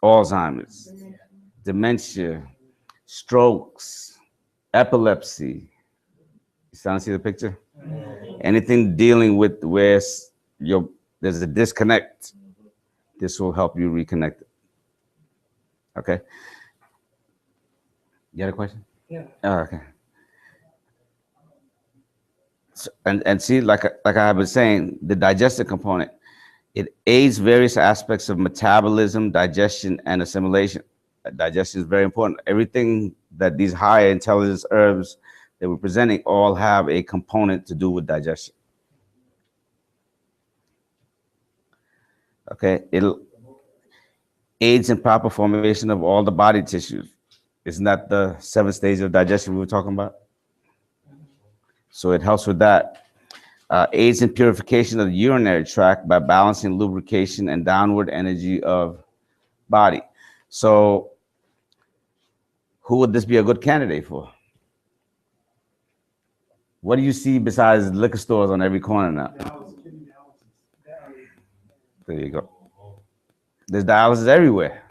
Alzheimer's, dementia, strokes, epilepsy. You starting to see the picture? Anything dealing with where there's a disconnect, this will help you reconnect it. Okay. You had a question? Yeah. Oh, okay. So, and see, like I have been saying, the digestive component, it aids various aspects of metabolism, digestion, and assimilation. Digestion is very important. Everything that these higher intelligence herbs that we're presenting all have a component to do with digestion. Okay, it'll aids in proper formation of all the body tissues. Isn't that the 7 stages of digestion we were talking about? So it helps with that. Aids in purification of the urinary tract by balancing lubrication and downward energy of body. So who would this be a good candidate for? What do you see besides liquor stores on every corner now? There you go. There's dialysis everywhere.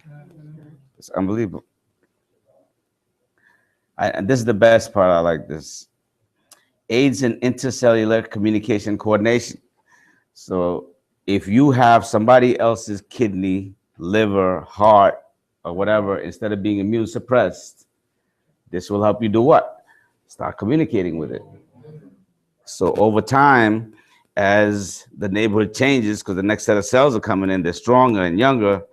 It's unbelievable. And this is the best part. I like this. Aids in intercellular communication coordination. So if you have somebody else's kidney, liver, heart, or whatever, instead of being immune suppressed, this will help you do what? Start communicating with it. So over time, as the neighborhood changes, because the next set of cells are coming in, they're stronger and younger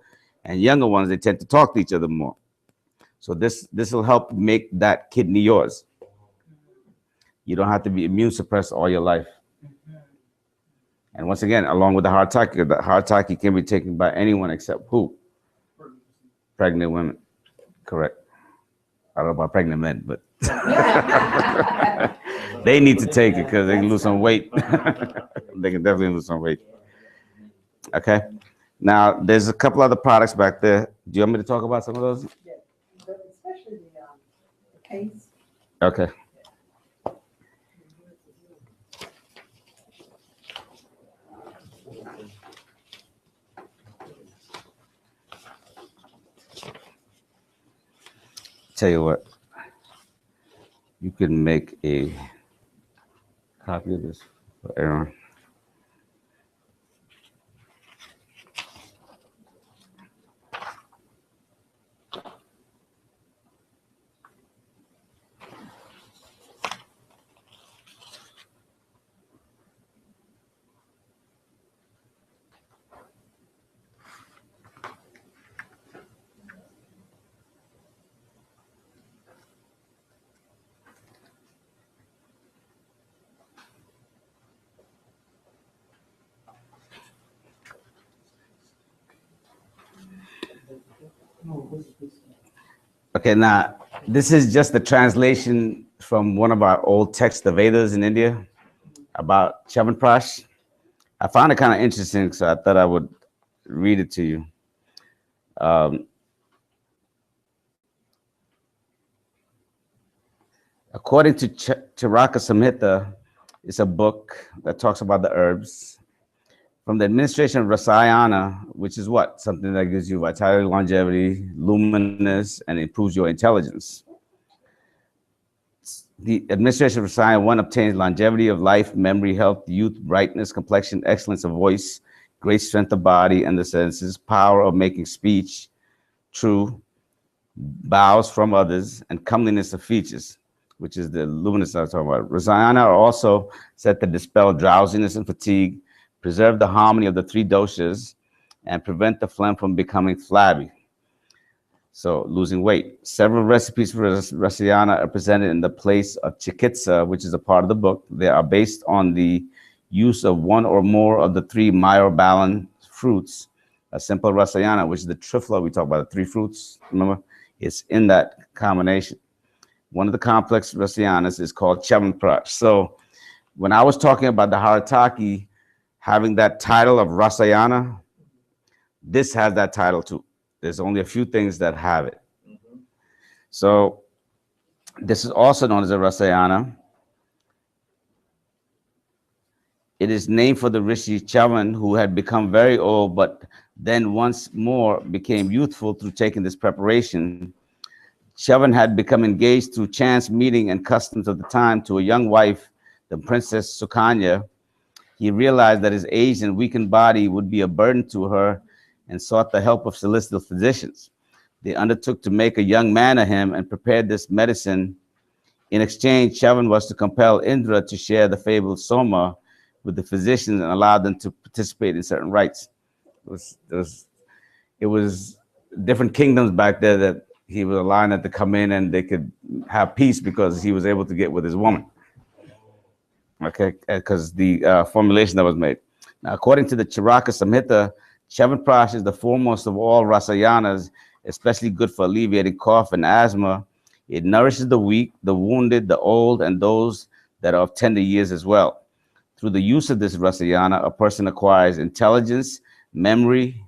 ones, they tend to talk to each other more. So this will help make that kidney yours. You don't have to be immune suppressed all your life. And once again, along with the Harataki can be taken by anyone except who? Pregnant women. Correct. I don't know about pregnant men, but they need to take it because they can lose some weight. They can definitely lose some weight. Okay. Now, there's a couple other products back there. Do you want me to talk about some of those? Yeah, especially the case. Okay. Tell you what, you can make a copy of this for Aaron. Okay, now this is just the translation from one of our old texts, the Vedas in India, about Chyawanprash. I found it kind of interesting, so I thought I would read it to you. Um, According to Charaka Samhita, it's a book that talks about the herbs. From the administration of Rasayana, which is what? Something that gives you vitality, longevity, luminous, and improves your intelligence. The administration of Rasayana, one obtains longevity of life, memory, health, youth, brightness, complexion, excellence of voice, great strength of body and the senses, power of making speech, true, bows from others, and comeliness of features, which is the luminous I was talking about. Rasayana are also said to dispel drowsiness and fatigue, preserve the harmony of the three doshas, and prevent the phlegm from becoming flabby. So losing weight. Several recipes for Rasayana are presented in the place of Chikitsa, which is a part of the book. They are based on the use of one or more of the three myrobalan fruits. A simple Rasayana, which is the trifla we talk about, the three fruits, remember? It's in that combination. One of the complex Rasayanas is called Chyawanprash. So when I was talking about the Harataki having that title of Rasayana, this has that title too. There's only a few things that have it. So this is also known as a Rasayana. It is named for the Rishi Chyawan, who had become very old, but then once more became youthful through taking this preparation. Chyawan had become engaged through chance meeting and customs of the time to a young wife, the Princess Sukanya. He realized that his aged and weakened body would be a burden to her and sought the help of celestial physicians. They undertook to make a young man of him and prepared this medicine. In exchange, Chyawan was to compel Indra to share the fabled Soma with the physicians and allow them to participate in certain rites. It was different kingdoms back there that he was allowing them to come in and they could have peace because he was able to get with his woman. Okay, because the formulation that was made. Now, according to the Charaka Samhita, Chyawanprash is the foremost of all rasayanas, especially good for alleviating cough and asthma. It nourishes the weak, the wounded, the old, and those that are of tender years as well. Through the use of this rasayana, a person acquires intelligence, memory,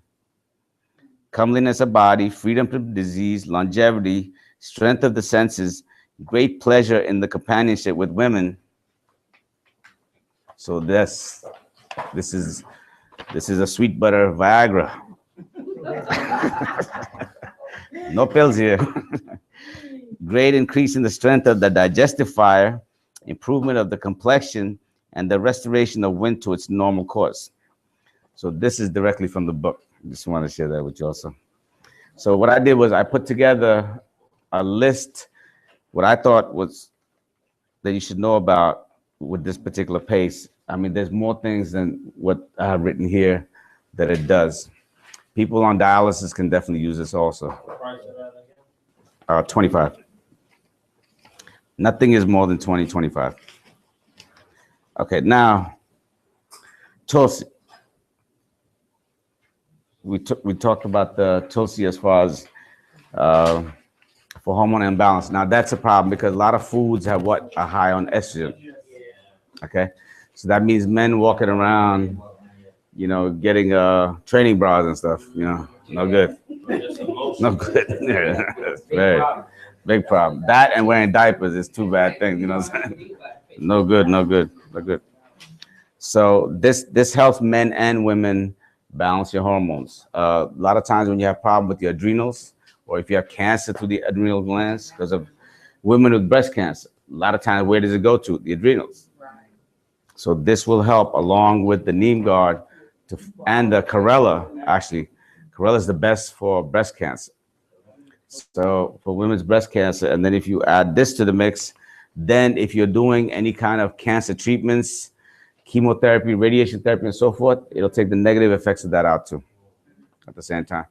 comeliness of body, freedom from disease, longevity, strength of the senses, great pleasure in the companionship with women. So this is a sweet butter Viagra. No pills here. Great increase in the strength of the digestive fire, improvement of the complexion, and the restoration of wind to its normal course. So this is directly from the book. Just want to share that with you also. So what I did was I put together a list, what I thought was that you should know about with this particular paste. I mean, there's more things than what I have written here that it does. People on dialysis can definitely use this also. 25. Nothing is more than 20, 25. Okay, now, Tulsi. We talked about the Tulsi as far as for hormone imbalance. Now, that's a problem because a lot of foods have what? Are high on estrogen. Okay, so that means men walking around, you know, getting training bras and stuff, you know, no good. No good. Very big problem. That and wearing diapers is two bad things, you know what I'm saying? No good, no good, no good. So this helps men and women balance your hormones. A lot of times when you have problem with your adrenals, or if you have cancer through the adrenal glands, because of women with breast cancer, a lot of times where does it go to? The adrenals. So this will help along with the neem guard and the Corella. Actually, Corella is the best for breast cancer. So for women's breast cancer, and then if you add this to the mix, then if you're doing any kind of cancer treatments, chemotherapy, radiation therapy, and so forth, it'll take the negative effects of that out too at the same time.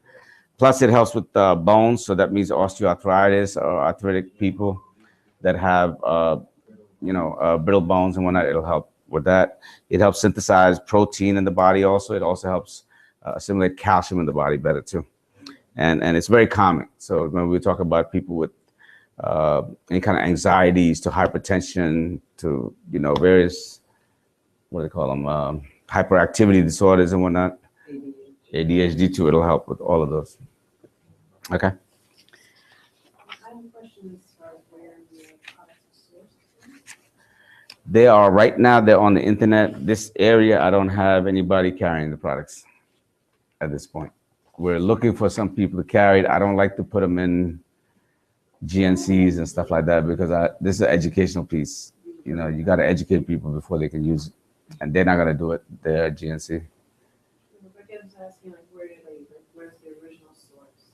Plus, it helps with bones, so that means osteoarthritis or arthritic people that have, brittle bones and whatnot. It'll help with that. It helps synthesize protein in the body also. It also helps assimilate calcium in the body better too. and it's very common. So when we talk about people with any kind of anxieties to hypertension to, various, what do they call them, hyperactivity disorders and whatnot, ADHD too, it'll help with all of those. Okay. I have a question as far as where your products are sourced. They are right now, they're on the internet. This area, I don't have anybody carrying the products at this point. We're looking for some people to carry it. I don't like to put them in GNCs and stuff like that because this is an educational piece. You got to educate people before they can use it. And they're not going to do it. They're GNC. But I was asking, like, where's the original source?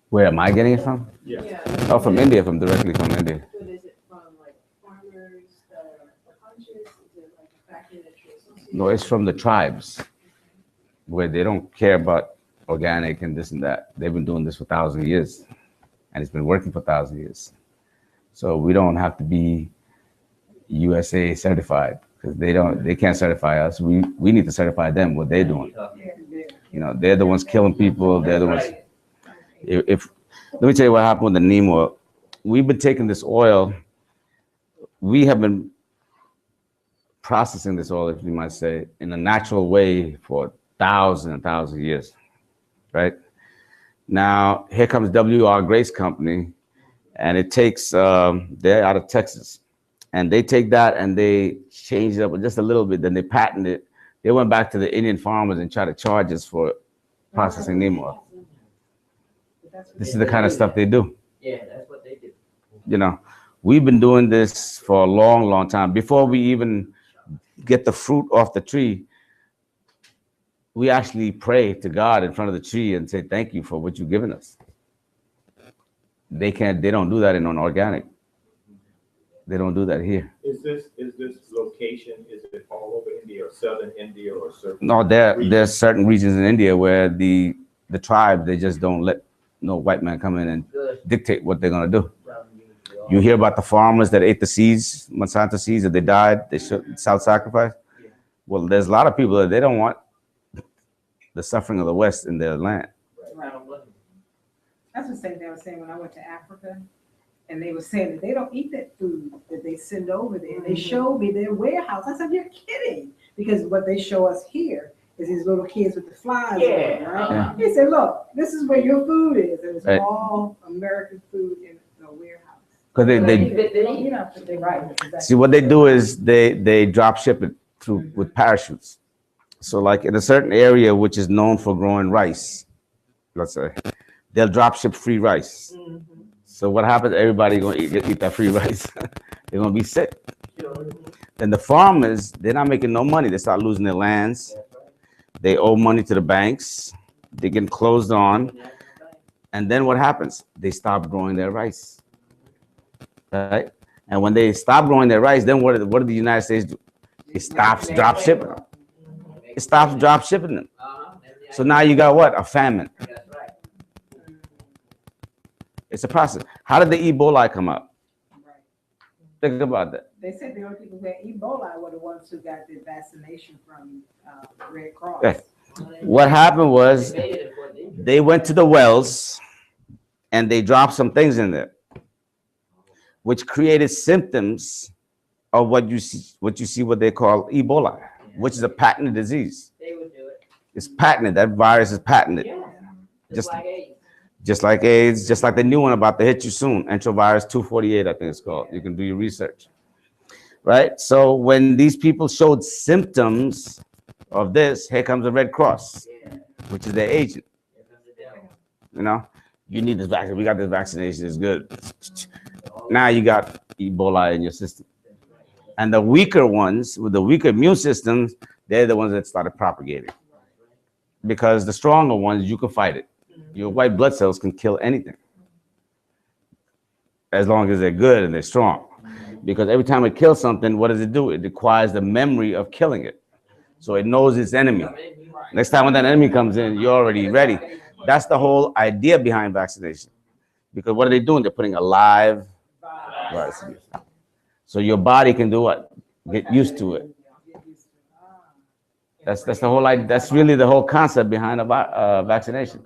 Where am I getting it from? Yeah. Oh, from India, directly from India. But is it from, like, farmers, the hunches? Is it, like, a factory that you're associated No, it's from the tribes where they don't care about organic and this and that. They've been doing this for 1,000 years and it's been working for 1,000 years. So we don't have to be USA certified because they can't certify us. We need to certify them what they're doing. They're the ones killing people. They're the ones. If let me tell you what happened with the neem oil. We've been taking this oil. We have been processing this oil, if you might say, in a natural way for 1,000 years, right? Now, here comes W.R. Grace Company, and it takes, they're out of Texas, and they take that and they change it up just a little bit, then they patent it. They went back to the Indian farmers and tried to charge us for processing neem oil. This is the kind of stuff they do. Yeah, that's what they do. We've been doing this for a long, long time. Before we even get the fruit off the tree, we actually pray to God in front of the tree and say, thank you for what you've given us. They don't do that in non-organic. They don't do that here. Is this location, is it all over India or southern India or certain? No, there's certain regions in India where the tribe, they just don't let no white man come in and dictate what they're gonna do. You hear about the farmers that ate the seeds, Monsanto seeds, that they died, they self-sacrifice. Well, there's a lot of people that they don't want the suffering of the West in their land. That's the same thing I was saying when I went to Africa, and they were saying that they don't eat that food that they send over there. They showed me their warehouse. I said, you're kidding. Because what they show us here is these little kids with the flies on, right? Yeah. He said, look, this is where your food is. And it's Right. all American food in the warehouse. Because They're right. see, what they do is they drop ship it through with parachutes. So like in a certain area which is known for growing rice, let's say, they'll drop ship free rice. So what happens? Everybody gonna eat that free rice. They're gonna be sick. Then the farmers, they're not making no money. They start losing their lands. They owe money to the banks. They get closed on. And then what happens? They stop growing their rice. Right? And when they stop growing their rice, then what did the United States do? It stops drop shipping them. It stops drop shipping them. So now you got what? A famine. It's a process. How did the Ebola come up? Think about that. They said the only people who had Ebola were the ones who got the vaccination from Red Cross. Okay. What happened was they went to the wells and they dropped some things in there, which created symptoms of what you see what they call Ebola, which is a patented disease. They would do it. It's patented. That virus is patented. Yeah. Just like AIDS. Just like AIDS, just like the new one about to hit you soon, enterovirus 248, I think it's called. You can do your research, right? So when these people showed symptoms of this, here comes the Red Cross, which is their agent. You need this vaccine. We got this vaccination. It's good. Now you got Ebola in your system. And the weaker ones with the weaker immune systems, they're the ones that started propagating. Because the stronger ones, you can fight it. Your white blood cells can kill anything as long as they're good and they're strong. Because every time it kills something, what does it do? It acquires the memory of killing it. So it knows its enemy. Next time when that enemy comes in, you're already ready. That's the whole idea behind vaccination. Because what are they doing? They're putting a live virus in you. So your body can do what? Get used to it. That's the whole idea. That's really the whole concept behind a vaccination.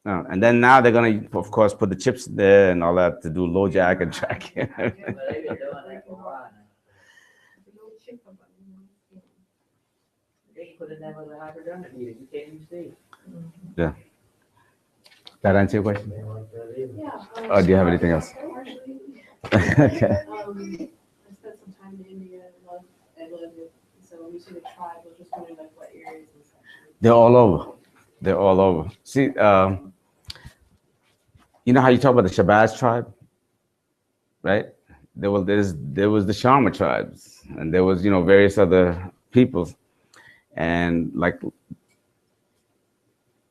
No. And then now they're gonna, of course, put the chips there and all that to do low jack and track. But they've been doing that for a while now. They put in that with a hypodermic needle, you can't even see. Yeah. That answer your question? Yeah. Oh, do you have anything else? Partially. Okay. I spent some time in India, I love it. So when you see the tribe, I was just wondering like what areas and stuff. They're all over. They're all over. See, you know how you talk about the Shabazz tribe, right? There was the Sharma tribes, and there was, you know, various other peoples, and like,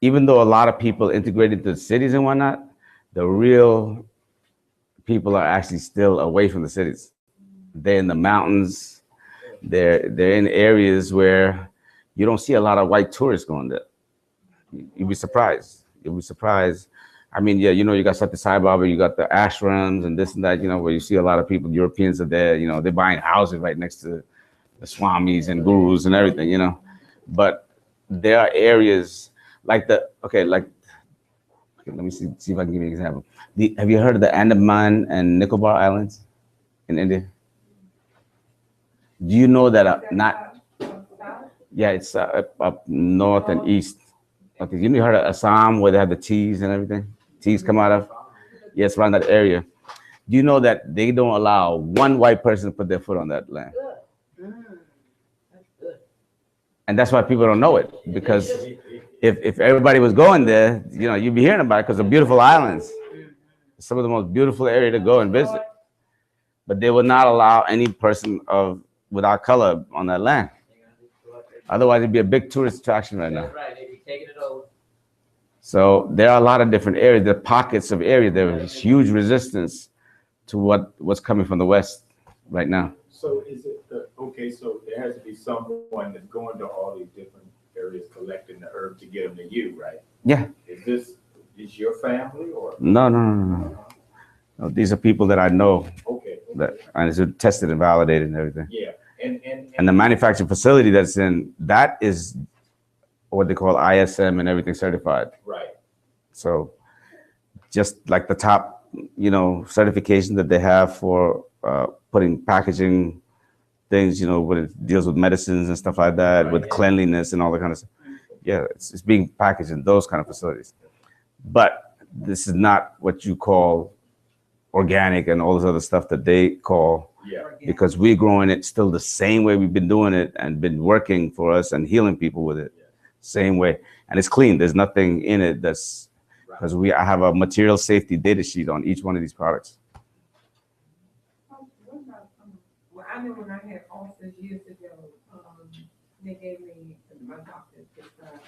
even though a lot of people integrated to the cities and whatnot, the real people are actually still away from the cities. They're in the mountains. They're in areas where you don't see a lot of white tourists going there. You'd be surprised. You'll be surprised. I mean, yeah, you know, you got Satya Sai Baba, you got the ashrams and this and that, you know, where you see a lot of people, Europeans are there, you know, they're buying houses right next to the swamis and gurus and everything, you know. But there are areas like let me see if I can give you an example. Have you heard of the Andaman and Nicobar Islands in India? Do you know that yeah, it's up north and east. Okay, you heard of Assam where they have the teas and everything? Teas come out of? Yes, around that area. Do you know that they don't allow one white person to put their foot on that land? Good. That's good. And that's why people don't know it, because if everybody was going there, you know, you'd be hearing about it because of beautiful islands. Some of the most beautiful area to go and visit. But they will not allow any person without color on that land. Otherwise, it'd be a big tourist attraction right now. That's right, they be taking it over. So there are a lot of different areas, there are pockets of area. There is huge resistance to what's coming from the West right now. So is it, okay, so there has to be someone that's going to all these different areas collecting the herb to get them to you, right? Yeah. Is your family or? No. No, these are people that I know. Okay. And it's tested and validated and everything. Yeah, and the manufacturing facility that's in, that is what they call ISM and everything certified. Right. So just like the top, you know, certification that they have for putting packaging things, you know, when it deals with medicines and stuff like that, right, with cleanliness and all that kind of stuff. Yeah, it's being packaged in those kind of facilities. But this is not what you call organic and all this other stuff that they call, because we're growing it still the same way we've been doing it and been working for us and healing people with it. Same way. And it's clean. There's nothing in it that's, because I have a material safety data sheet on each one of these products. Well, I know when I had ulcers years ago, they gave me, my doctor prescribed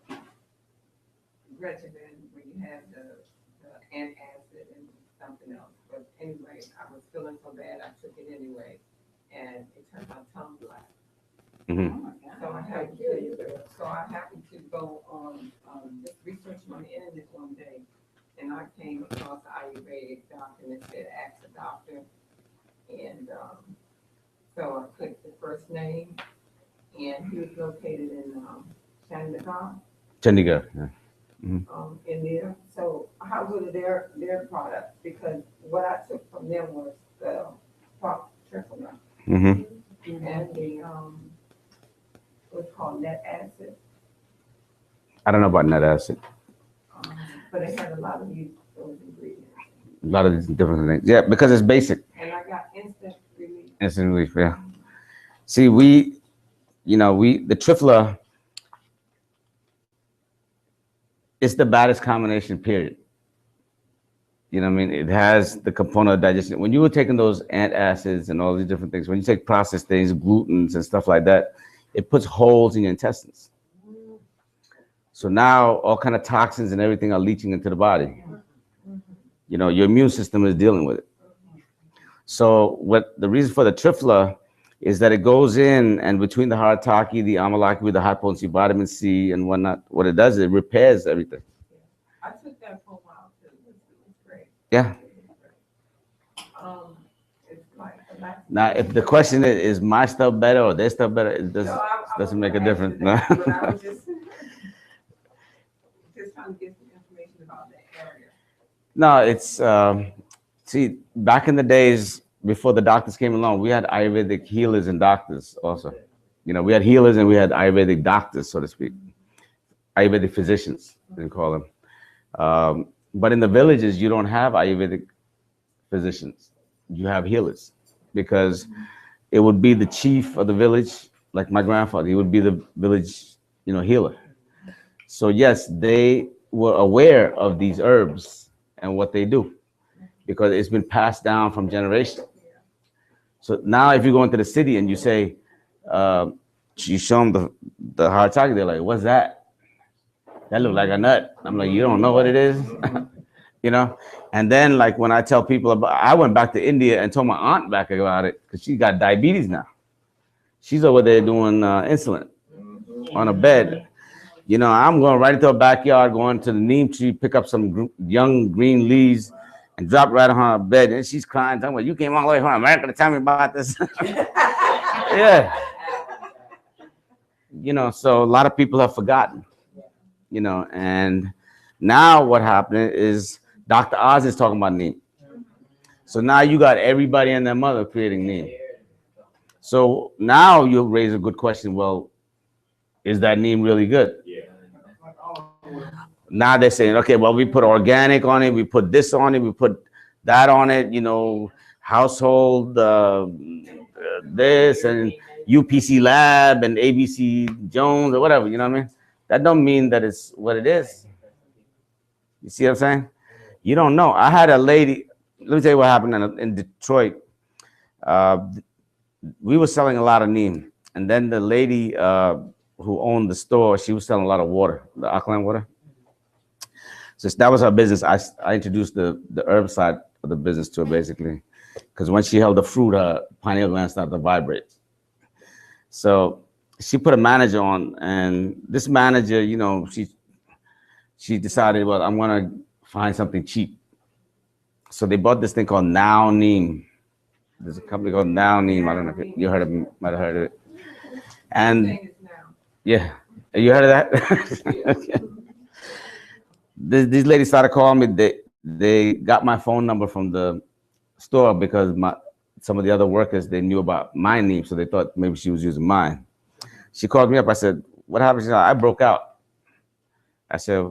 that regimen where you have the antacid and something else. But anyway, I was feeling so bad, I took it anyway, and it turned my tongue black. Mm-hmm. So I happened to go on just researching on the internet one day, and I came across the Ayurvedic doctor, and it said ask the doctor, and so I clicked the first name, and he was located in Chandigarh. Chandigarh, yeah. Mm-hmm. India. So how good are their products? Because what I took from them was the triple Mm-hmm. and the what's called net acid. I don't know about net acid. But it had a lot of those ingredients. A lot of these different things. Yeah, because it's basic. And I got instant relief. Instant relief, yeah. See, the Trifla, it's the baddest combination, period. You know what I mean? It has the component of digestion. When you were taking those antacids and all these different things, when you take processed things, glutens and stuff like that, it puts holes in your intestines. So now all kind of toxins and everything are leaching into the body. You know, your immune system is dealing with it. So what the reason for the Trifla is that it goes in, and between the Harataki, the Amalaki with the high potency vitamin C and whatnot, what it does is it repairs everything. I took that for a while too. It was great. Yeah. It's like now, if the question is my stuff better or their stuff better, it doesn't make a difference. No. information about the area. No, it's see, back in the days before the doctors came along, we had Ayurvedic healers and doctors also. You know, we had healers and we had Ayurvedic doctors, so to speak. Ayurvedic physicians, they call them. But in the villages, you don't have Ayurvedic physicians. You have healers because it would be the chief of the village, like my grandfather. He would be the village, healer. So yes, they were aware of these herbs and what they do because it's been passed down from generation. So now, if you go into the city and you say, you show them the hard target, they're like, "What's that? That look like a nut." I'm like, "You don't know what it is?" you know. And then, like when I tell people about, I went back to India and told my aunt back about it because she got diabetes now. She's over there doing insulin on a bed. I'm going right into her backyard, going to the neem tree, pick up some young green leaves, and drop right on her bed. And she's crying, talking about, "You came all the way from America to tell me about this." Yeah. So a lot of people have forgotten, and now what happened is Dr. Oz is talking about neem. So now you got everybody and their mother creating neem. So now you raise a good question. Well, is that neem really good? Yeah. Now they're saying, okay, well, we put organic on it, we put this on it, we put that on it, household this and UPC Lab and ABC Jones or whatever, you know what I mean? That don't mean that it's what it is. You see what I'm saying? You don't know. I had a lady, let me tell you what happened in Detroit. We were selling a lot of neem. And then the lady who owned the store, she was selling a lot of water, the alkaline water. So that was her business. I introduced the herb side of the business to her basically. Because when she held the fruit, her pineal gland started to vibrate. So she put a manager on, and this manager, she decided, well, I'm gonna find something cheap. So they bought this thing called Now Neem. There's a company called Now Neem. I don't know if you heard of it, might have heard of it. And yeah, you heard of that? These ladies started calling me. They got my phone number from the store because some of the other workers, they knew about my neem, so they thought maybe she was using mine. She called me up. I said, "What happened?" She said, "I broke out." I said,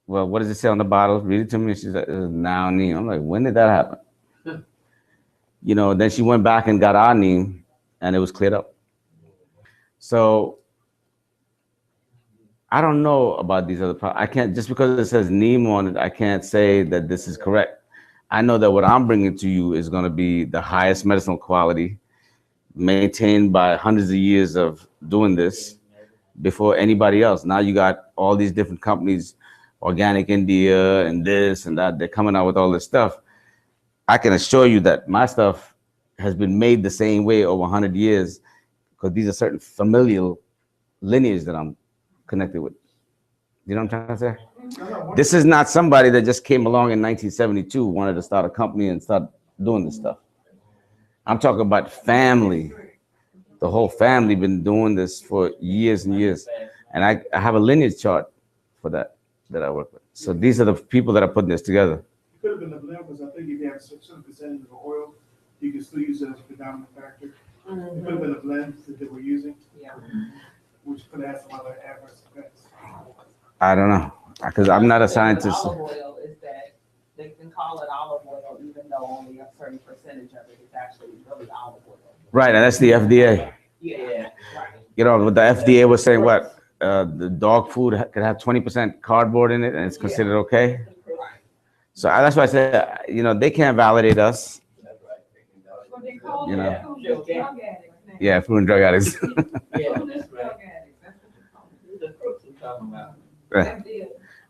"Well, what does it say on the bottle? Read it to me." She said, "Now neem." I'm like, "When did that happen?" Then she went back and got our neem, and it was cleared up. So I don't know about these other products. I can't, just because it says neem on it, I can't say that this is correct. I know that what I'm bringing to you is going to be the highest medicinal quality, maintained by hundreds of years of doing this before anybody else. Now you got all these different companies, Organic India and this and that, they're coming out with all this stuff. I can assure you that my stuff has been made the same way over 100 years because these are certain familial lineage that I'm connected with. You know what I'm trying to say? This is not somebody that just came along in 1972, wanted to start a company and start doing this stuff. I'm talking about family. The whole family been doing this for years and years. And I have a lineage chart for that I work with. So these are the people that are putting this together. It could have been the blend, because I think if you have a certain percentage of oil, you can still use it as a predominant factor. It could have been a blend that they were using, which could have some other adverse effects. I don't know, because I'm not a scientist. Olive oil is that they can call it olive oil, even though only a certain percentage of it is actually really olive oil. Right, and that's the FDA. Yeah, right. The FDA was saying what? The dog food could have 20% cardboard in it, and it's considered okay. So that's why I said, they can't validate us. Yeah, food and drug addicts.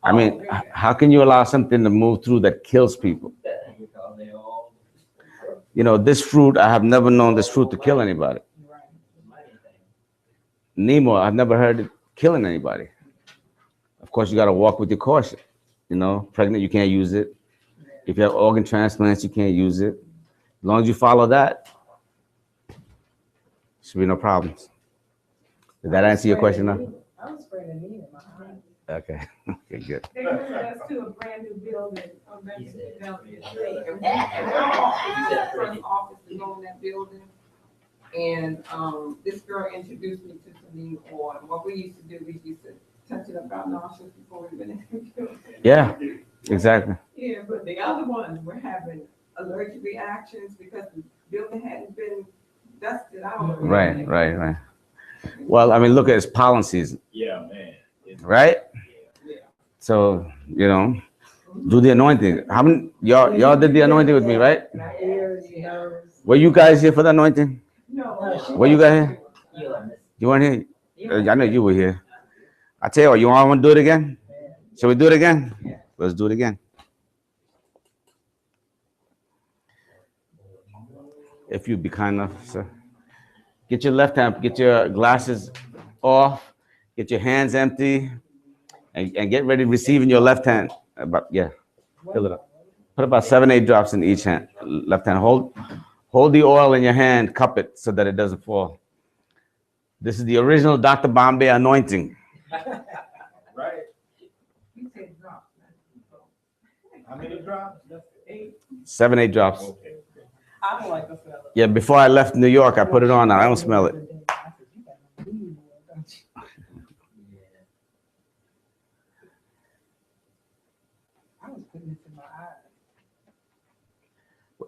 I mean, how can you allow something to move through that kills people? This fruit, I have never known this fruit to kill anybody. Nemo, I've never heard it killing anybody. Of course, you got to walk with your caution. Pregnant, you can't use it. If you have organ transplants, you can't use it. As long as you follow that, should be no problems. Did that answer your question now? I was spraying the neem in my eyes. Okay. Okay, good. They moved us to a brand new building, a brand new development. And our first office to go in that building. And, this girl introduced me to some new oil. What we used to do, we used to touch it up our nostrils before we went in the building. Yeah, exactly. Yeah, but the other ones were having allergic reactions because the building hadn't been dusted out. Right. Well, I mean, look at its pollen season, Yeah, man. right? So, you know, do the anointing. How many y'all did the anointing with me, right? My ears, nose. Were you guys here for the anointing? No. Were you guys here? You are miss. You weren't here? I know you were here. I tell you what, you all want to do it again? Shall we do it again? Let's do it again. If you'd be kind enough, sir. Get your left hand, get your glasses off, get your hands empty, and get ready to receive in your left hand. Fill it up. Put about 7, 8 drops in each hand. Left hand, hold the oil in your hand, cup it so that it doesn't fall. This is the original Dr. Bombay anointing. Right? You said drop. How many drops? 7, 8 drops. Okay. I don't like the smell of it. Yeah, before I left New York, I put it on. I don't smell it. I was putting this in my eyes.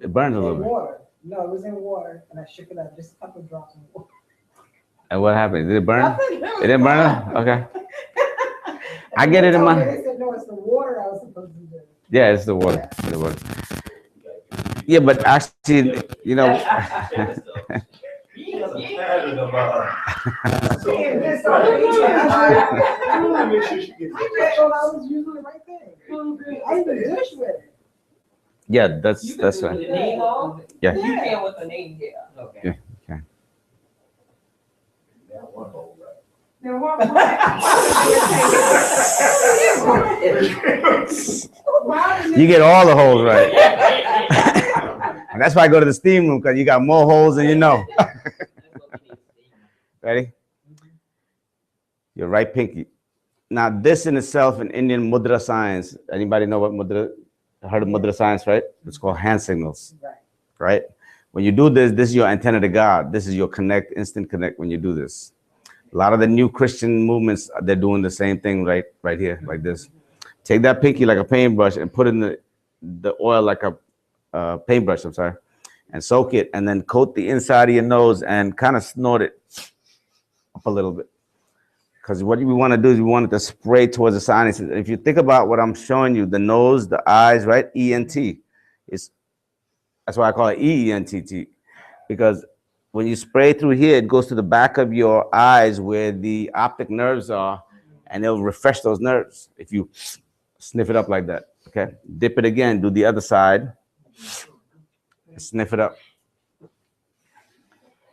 It burns a little In bit. water. No, it was in water, and I shook it up, just a couple drops in water. And what happened? Did it burn? Nothing. It didn't burn? Okay. I get it in my. They said, no, it's the water I was supposed to do. Yeah, it's the water. It's the water. Yeah, but actually, you know. He doesn't matter about. Yeah, so I I want to make sure she gets I thought I was using the right thing. I even dish with it. Yeah, that's You can that's do right. the name off. Yeah. You can with the name, yeah. Okay. Yeah. Okay. That one hole, right? Now, what? You get all the holes right. And that's why I go to the steam room, because you got more holes than you know. Ready? Your right pinky. Now, this in itself in Indian mudra science. Anybody know what mudra? Heard of mudra science, right? It's called hand signals. Right? When you do this, this is your antenna to God. This is your connect, instant connect when you do this. A lot of the new Christian movements, they're doing the same thing right here, like this. Take that pinky like a paintbrush and put in the oil like a paintbrush, I'm sorry, and soak it, and then coat the inside of your nose and kind of snort it up a little bit. Because what we want to do is we want it to spray towards the sinuses. If you think about what I'm showing you, the nose, the eyes, right? ENT. That's why I call it EENTT. Because when you spray through here, it goes to the back of your eyes where the optic nerves are, and it'll refresh those nerves if you sniff it up like that. Okay? Dip it again, do the other side, sniff it up.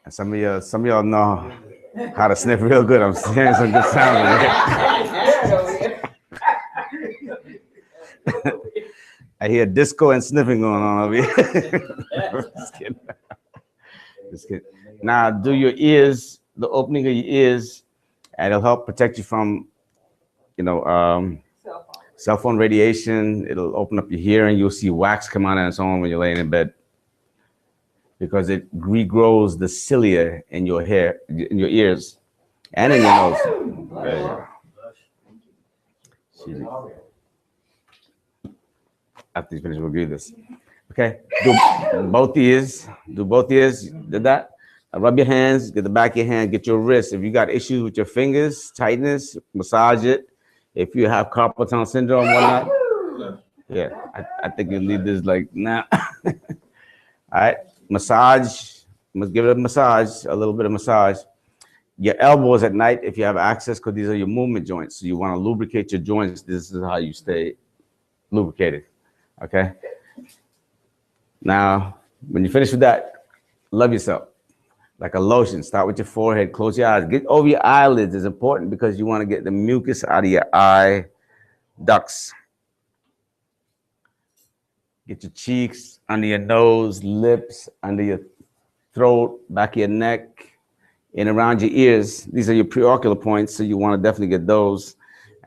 And some of y'all know how to sniff real good. I'm hearing some good sound. I hear disco and sniffing going on over here. Just kidding. Just kidding. Now do your ears, the opening of your ears, and it'll help protect you from, cell phone radiation. It'll open up your hearing. You'll see wax come out and so on when you're laying in bed, because it regrows the cilia in your hair, in your ears, and in your nose. There you go. After you finish, we'll do this. Okay, do both ears. Do both ears. Did that? Rub your hands. Get the back of your hand. Get your wrists. If you got issues with your fingers, tightness, massage it. If you have carpal tunnel syndrome, whatnot, yeah, I think you need this like now. All right, massage. Must give it a massage. A little bit of massage. Your elbows at night, if you have access, because these are your movement joints. So you want to lubricate your joints. This is how you stay lubricated. Okay. Now, when you finish with that, love yourself. Like a lotion. Start with your forehead. Close your eyes. Get over your eyelids. It's important because you want to get the mucus out of your eye ducts. Get your cheeks, under your nose, lips, under your throat, back of your neck, and around your ears. These are your preocular points, so you want to definitely get those.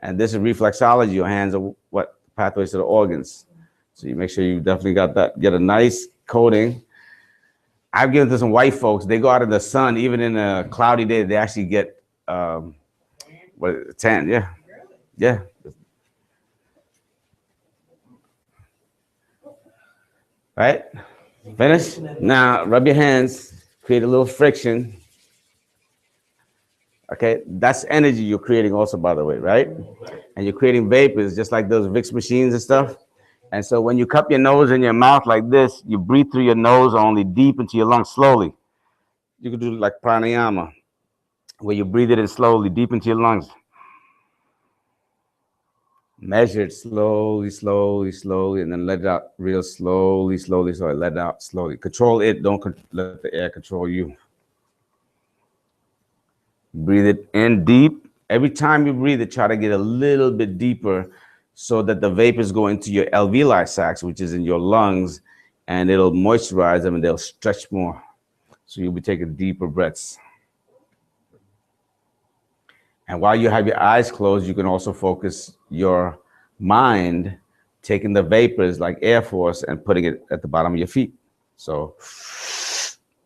And this is reflexology. Your hands are what? Pathways to the organs. So you make sure you definitely got that. Get a nice coating. I've given to some white folks. They go out in the sun, even in a cloudy day, they actually get tan. Yeah, yeah. Right? Finish. Now rub your hands. Create a little friction. Okay, that's energy you're creating also, by the way, right? And you're creating vapors just like those Vicks machines and stuff. And so when you cup your nose and your mouth like this, you breathe through your nose only deep into your lungs slowly. You can do like pranayama, where you breathe it in slowly deep into your lungs. Measure it slowly, slowly, slowly, and then let it out real slowly, slowly, slowly. Let it out slowly. Control it. Don't let the air control you. Breathe it in deep. Every time you breathe it, try to get a little bit deeper so that the vapors go into your alveoli sacs, which is in your lungs, and it'll moisturize them and they'll stretch more. So you'll be taking deeper breaths. And while you have your eyes closed, you can also focus your mind, taking the vapors like Air Force and putting it at the bottom of your feet. So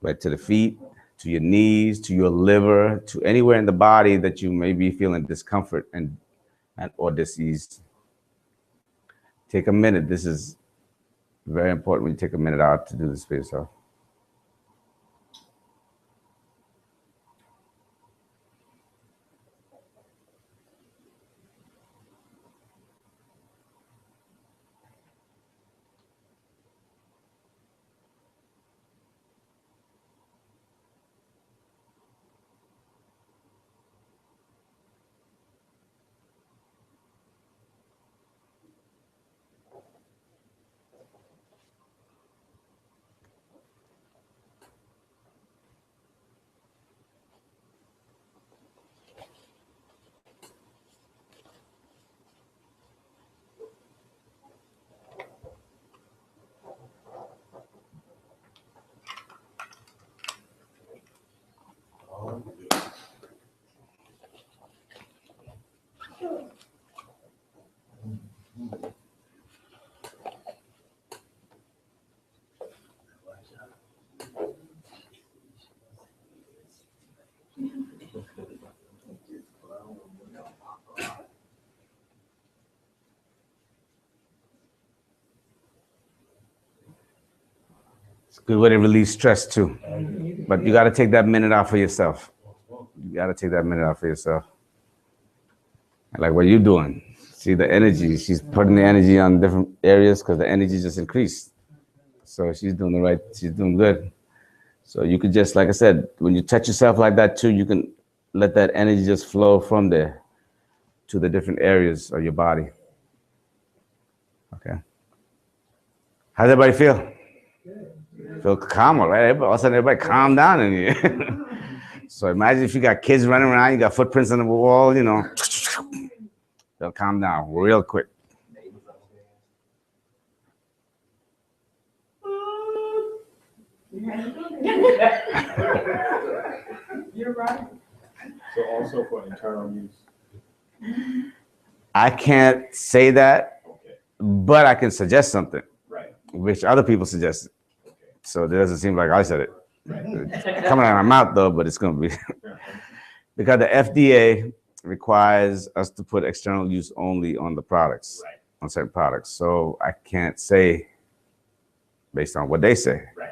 right to the feet, to your knees, to your liver, to anywhere in the body that you may be feeling discomfort and or disease. Take a minute. This is very important when you take a minute out to do this for yourself. It's a good way to release stress too. But you got to take that minute out for yourself. You got to take that minute out for yourself. Like, what are you doing? See the energy. She's putting the energy on different areas because the energy just increased. So she's doing the right, she's doing good. So you could just, like I said, when you touch yourself like that too, you can let that energy just flow from there to the different areas of your body. Okay. How's everybody feel? Feel calmer, right? All of a sudden, everybody calm down in here. So imagine if you got kids running around, you got footprints on the wall, you know. They'll calm down real quick. You're right. So also for internal use? I can't say that, Okay, but I can suggest something, right, which other people suggested. okay. So it doesn't seem like I said it. Right. It's coming out of my mouth though, but it's going to be because the FDA requires us to put external use only on the products, Right. on certain products. So I can't say based on what they say. Right.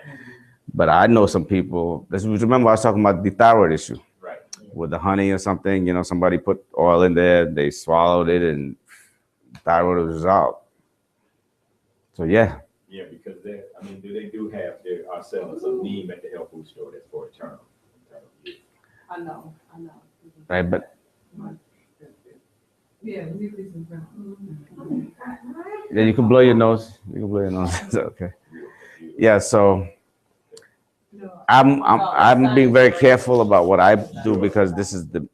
But I know some people. Remember I was talking about the thyroid issue. Right. With the honey or something, you know, somebody put oil in there, they swallowed it, and thyroid was resolved. So yeah. Yeah, because they, I mean, they are selling some neem at the health food store that's for internal use. I know. Right, but Yeah. yeah, you can blow your nose. You can blow your nose. It's okay. Yeah, so I'm being very careful about what I do because this is the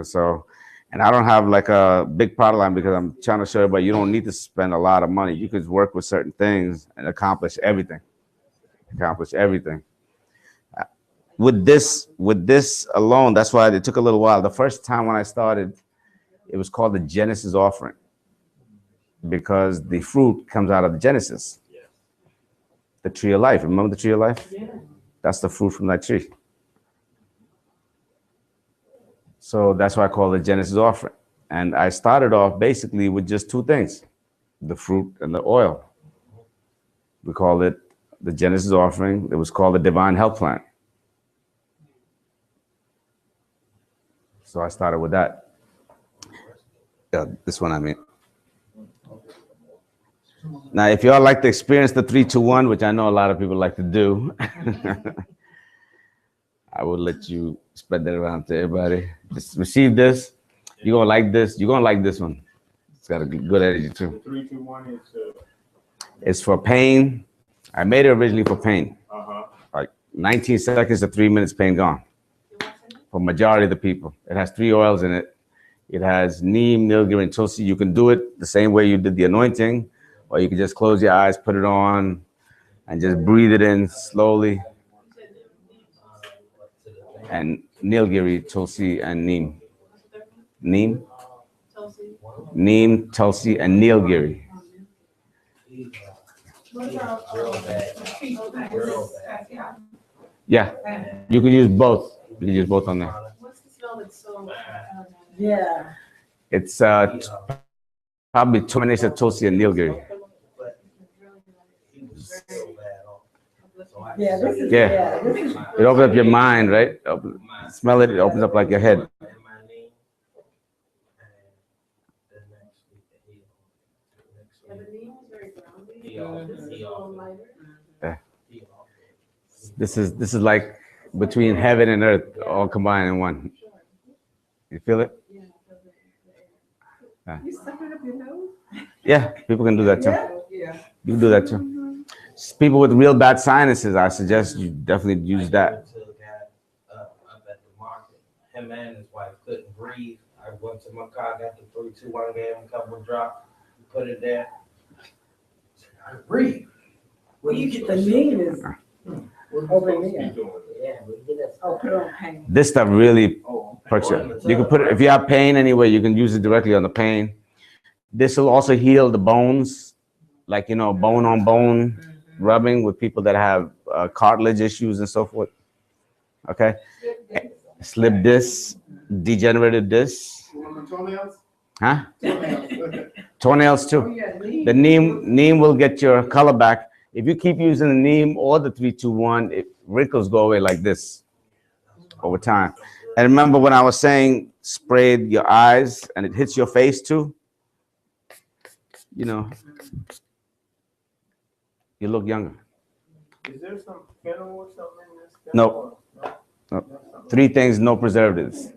so, and I don't have like a big product line because I'm trying to show everybody you don't need to spend a lot of money. You could work with certain things and accomplish everything. With this alone, that's why it took a little while. The first time when I started, It was called the Genesis offering because the fruit comes out of the Genesis. The tree of life. Remember the tree of life? Yeah. That's the fruit from that tree. So that's why I call it Genesis offering. And I started off basically with just two things, the fruit and the oil. We call it the Genesis offering. It was called the Divine Health Plan. So I started with that. Yeah, this one I mean. Now, if y'all like to experience the 3-2-1, which I know a lot of people like to do, I would let you spread that around to everybody. Just receive this. You're gonna like this. You're gonna like this one. It's got a good energy too. 3, 2, 1 is It's for pain. I made it originally for pain. uh-huh. Like 19 seconds to 3 minutes, pain gone. For majority of the people. It has 3 oils in it. It has neem, nilgiri, and tulsi. You can do it the same way you did the anointing, or you can just close your eyes, put it on, and just breathe it in slowly. And nilgiri, tulsi, and neem. Neem, neem, tulsi, and nilgiri. Yeah, you can use both. You can use both on there. What's the smell that's so, Yeah. It's probably 2 minutes of tulsi and nilgiri. Yeah, this is, Yeah. yeah, this is. It opens up your mind, right? Smell it, it opens up like your head. yeah, the name is very grounding. This is a little lighter. This is like between heaven and earth all combined in one. You feel it? Yeah. You sucking up your nose? Yeah, people can do that too. Yeah. You can do that too. People with real bad sinuses, I suggest you definitely use that. Up at the market. Him and his wife couldn't breathe. I went to my car, got the 3, 2, 1, gave him a couple of drops, put it there. I could breathe. Well, you get the neem is over there. Yeah, we did that. Oh, put on pain. This stuff really perks you. You can put it, if you have pain anyway, you can use it directly on the pain. This will also heal the bones, like, you know, bone on bone rubbing with people that have cartilage issues and so forth. Okay? Slip disc, degenerative disc. Toenails? Huh? Toenails. Toenails Oh, too. yeah, neem. The neem will get your color back. If you keep using the neem or the 3-2-1, wrinkles go away like this over time. And remember when I was saying spray your eyes and it hits your face too? You know, you look younger. Is there some fennel or something in this? No. No. 3 things, no preservatives.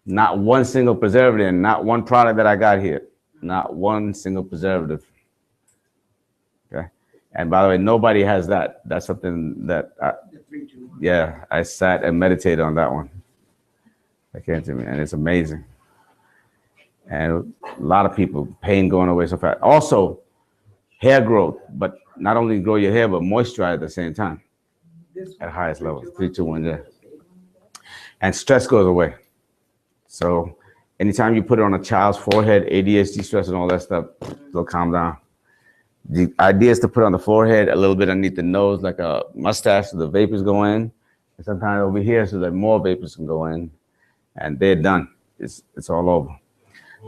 Not one single preservative, not one product that I got here. Not one single preservative. Okay. And by the way, nobody has that. That's something that, yeah, I sat and meditated on that one. That came to me, and it's amazing. And a lot of people, pain going away so fast. Also, hair growth, but not only grow your hair, but moisturize at the same time at highest levels. 3-2-1, yeah. And stress goes away. So anytime you put it on a child's forehead, ADHD, stress, and all that stuff, they'll calm down. The idea is to put on the forehead, a little bit underneath the nose, like a mustache, so the vapors go in. And sometimes over here, so that more vapors can go in. And they're done. It's all over.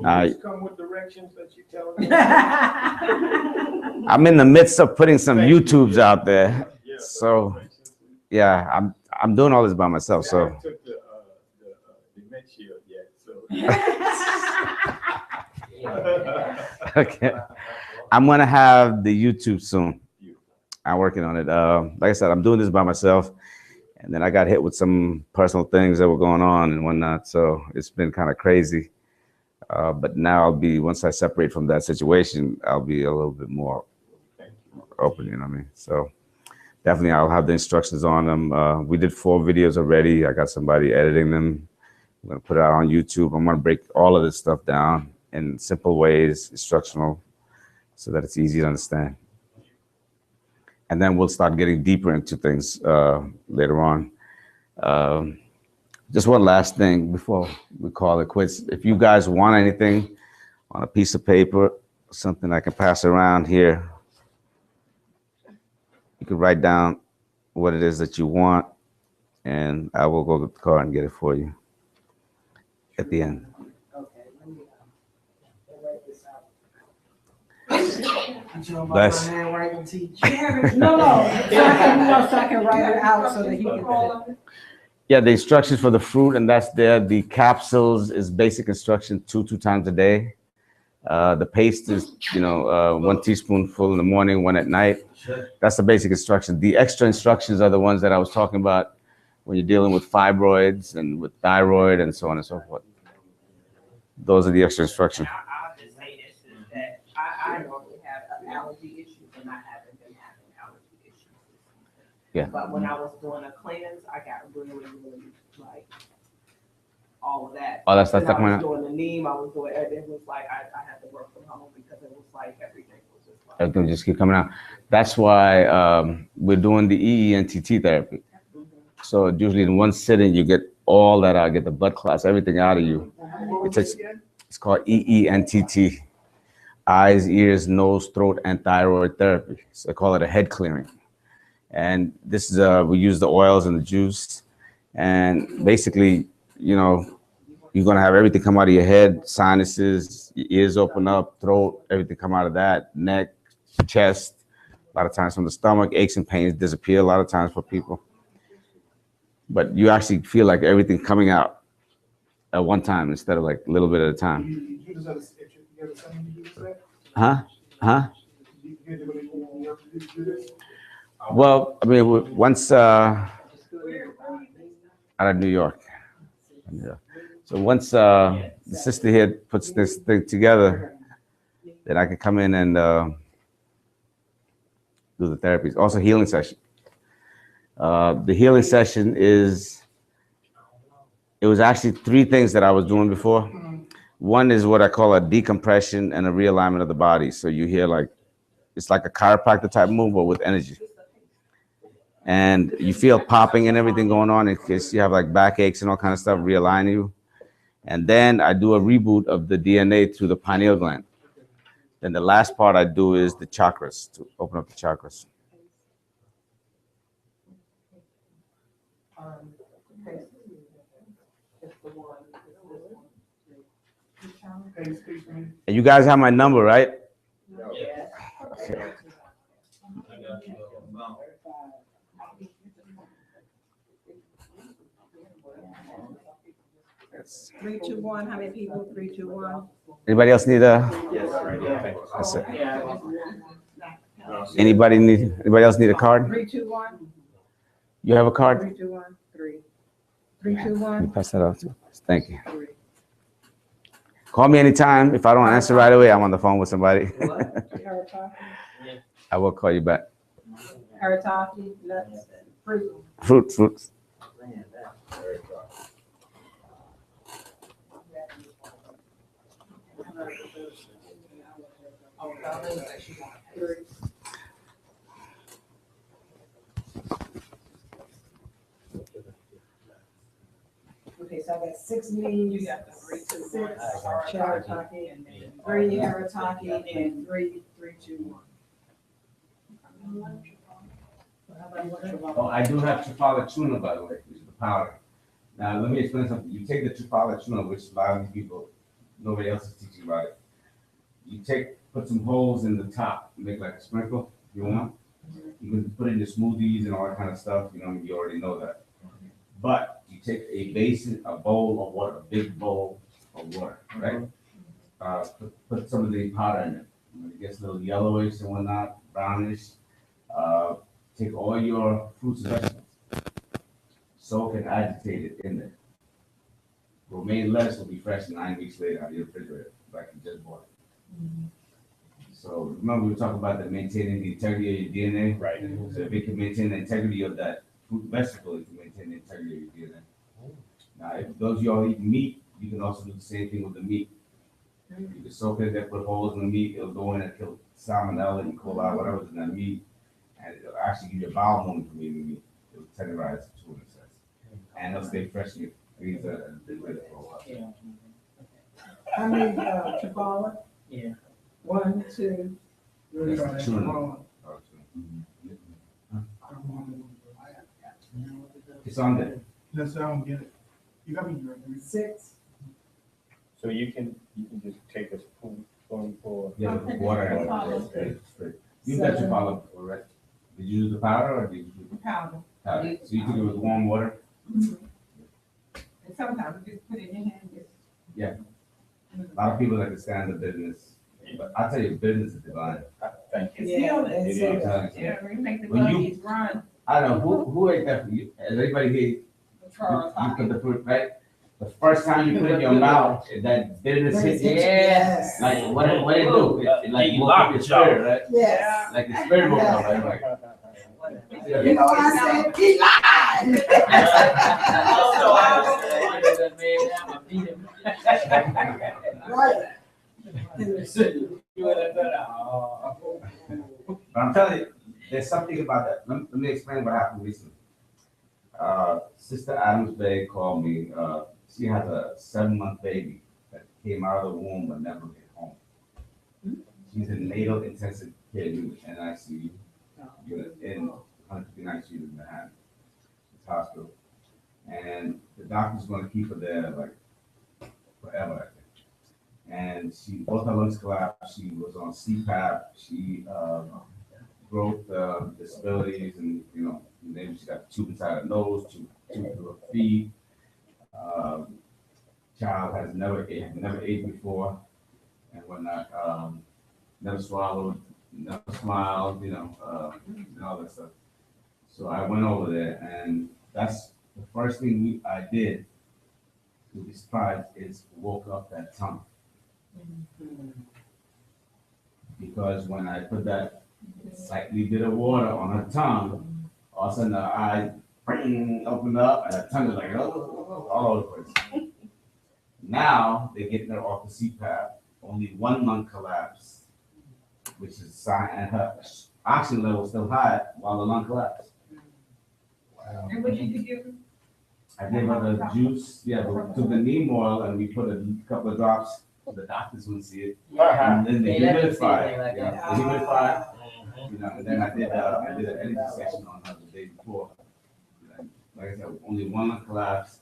Now, Come with directions that you tell them. I'm in the midst of putting some YouTubes out there. So, yeah, I'm doing all this by myself. I So, haven't took the dementia yet, so. okay. I'm going to have the YouTube soon. I'm working on it. Like I said, I'm doing this by myself. And then I got hit with some personal things that were going on and whatnot. So it's been kind of crazy. But now once I separate from that situation, I'll be a little bit more open, you know what I mean? So definitely I'll have the instructions on them. We did 4 videos already. I got somebody editing them. I'm going to put it out on YouTube. I'm going to break all of this stuff down in simple ways, instructional, so that it's easy to understand. And then we'll start getting deeper into things later on. Just one last thing before we call it quits. If you guys want anything on a piece of paper, something I can pass around here, you can write down what it is that you want, and I will go to the car and get it for you at the end. Okay, let me write this out. Bless. Handwriting teacher. No, so I can write it out so that he can. Yeah, the instructions for the fruit, and that's there. The capsules is basic instruction, two times a day. The paste is, 1 teaspoonful in the morning, 1 at night. That's the basic instruction. The extra instructions are the ones that I was talking about when you're dealing with fibroids and with thyroid and so on and so forth. Those are the extra instructions. I'll just say this, is that I normally have allergy issues, and I haven't been having allergy issues this season. Yeah. But when I was doing a cleanse, I got really, like, all of that. Oh, that's And I coming was out. doing the neem, I was doing, it was like, I had to work from home because it was like everything was just like. Everything just keep coming out. That's why we're doing the EENTT therapy. So usually in one sitting, you get all that out, get the blood clots, everything out of you. It's called EENTT, eyes, ears, nose, throat, and thyroid therapy. So they call it a head clearing. And this is, we use the oils and the juice. And basically, you're going to have everything come out of your head, sinuses, your ears open up, throat, everything come out of that, neck, chest. A lot of times from the stomach, aches and pains disappear a lot of times for people. But you actually feel like everything coming out at one time instead of like a little bit at a time. Huh? Well, I mean, once out of New York. Yeah. So once the sister here puts this thing together, then I can come in and do the therapies. Also, healing session. The healing session it was actually 3 things that I was doing before. One is what I call a decompression and a realignment of the body. So you hear it's like a chiropractor type move, but with energy. And you feel popping and everything going on in case you have like backaches and all kind of stuff, realign you. And then I do a reboot of the DNA through the pineal gland. Then the last part I do is the chakras, to open up the chakras. And you guys have my number, right? Yeah. Okay. Yes. 3, 2, 1. How many people? 3, 2, 1. Anybody else need a? Yes, right, yeah. That's it. Anybody else need a card? 3, 2, 1. You have a card? 3, 2, 1. 3. 3, 2, Let me 1. pass that out too. Thank you. 3. Call me anytime. If I don't answer right away, I'm on the phone with somebody. Harataki. I will call you back. Harataki. Nuts. Fruit. Fruits. Okay, so I got 6 leaves. You got the 3, 2, 1. 6 Harataki, 3 Harataki, and 3, 2, 1. Oh, I do have Triphala tuna, by the way, which is the powder. Now, let me explain something. You take the Triphala tuna, which a lot of people, nobody else is teaching about it. You put some holes in the top, make like a sprinkle if you want. You can put in your smoothies and all that kind of stuff. You already know that. But you take a bowl of water, a big bowl of water, right? Put some of the powder in it. When it gets a little yellowish and whatnot, brownish, take all your fruits and vegetables, soak and agitate it in there. Romaine lettuce will be fresh 9 weeks later out of your refrigerator, like you just bought it. So remember we were talking about maintaining the integrity of your DNA? Right. So if it can maintain the integrity of that fruit vegetable, it can maintain the integrity of your DNA. Now, if those of y'all eat meat, you can also do the same thing with the meat. You can soak it there, put holes in the meat, it'll go in and kill salmonella, E. coli, whatever's in that meat, and it'll actually give you a bowel movement from eating meat. It'll tenderize it too, in a sense. And it'll stay fresh in He's been with it for a while. Yeah. How many, Chapala? Yeah. 1, 2. That's two. It's on there. That's, I don't get it. You got me right. 6. So you can just take a spoon for. Yeah, the water and straight. You got your follow before, right? Did you use the powder or did you use Powder. powder? So you took it with warm water? And sometimes you just put it in your hand, just. Yeah. A lot of people like to stand the business, but I tell you, business is divine. Thank you. Yeah, Seal that's it. it. Yeah, we make the When you- buggies run. I don't know, who ate that for you? Has anybody here? Charles You put the fruit, right? The first time you put it in your mouth, that bitterness hit you. Yes. Like, what it do? It like You woke lock up your the jaw. spirit, right? Yes. Like the spirit woke up, right? Like, You know what I said? He lied. Right. But I'm telling you, there's something about that. Let me explain what happened recently. Sister Adams Bay called me. She has a 7-month baby that came out of the womb but never came home. She's in natal intensive care unit, NICU unit in 159th Street in Manhattan. It's hospital. And the doctor's going to keep her there like forever, I think. And both her lungs collapsed. She was on CPAP. She growth disabilities, and maybe she got a tube inside her nose, tube through her feet. Child has never ate before, and whatnot. Never swallowed, never smiled, and all that stuff. So I went over there, and that's the first thing I did to be surprised is woke up that tongue. Because when I put that slightly bit of water on her tongue, all of a sudden her eyes opened up and her tongue was like all over the place. Now they're getting her off the CPAP. Only one lung collapsed, which is a sign, and her oxygen level was still high while the lung collapsed. Wow. And what did you give her? I gave her the juice, we took the neem oil and we put a couple of drops. The doctors wouldn't see it. And then they humidified, and then I did an energy session on her the day before. Like I said, only one lung collapsed,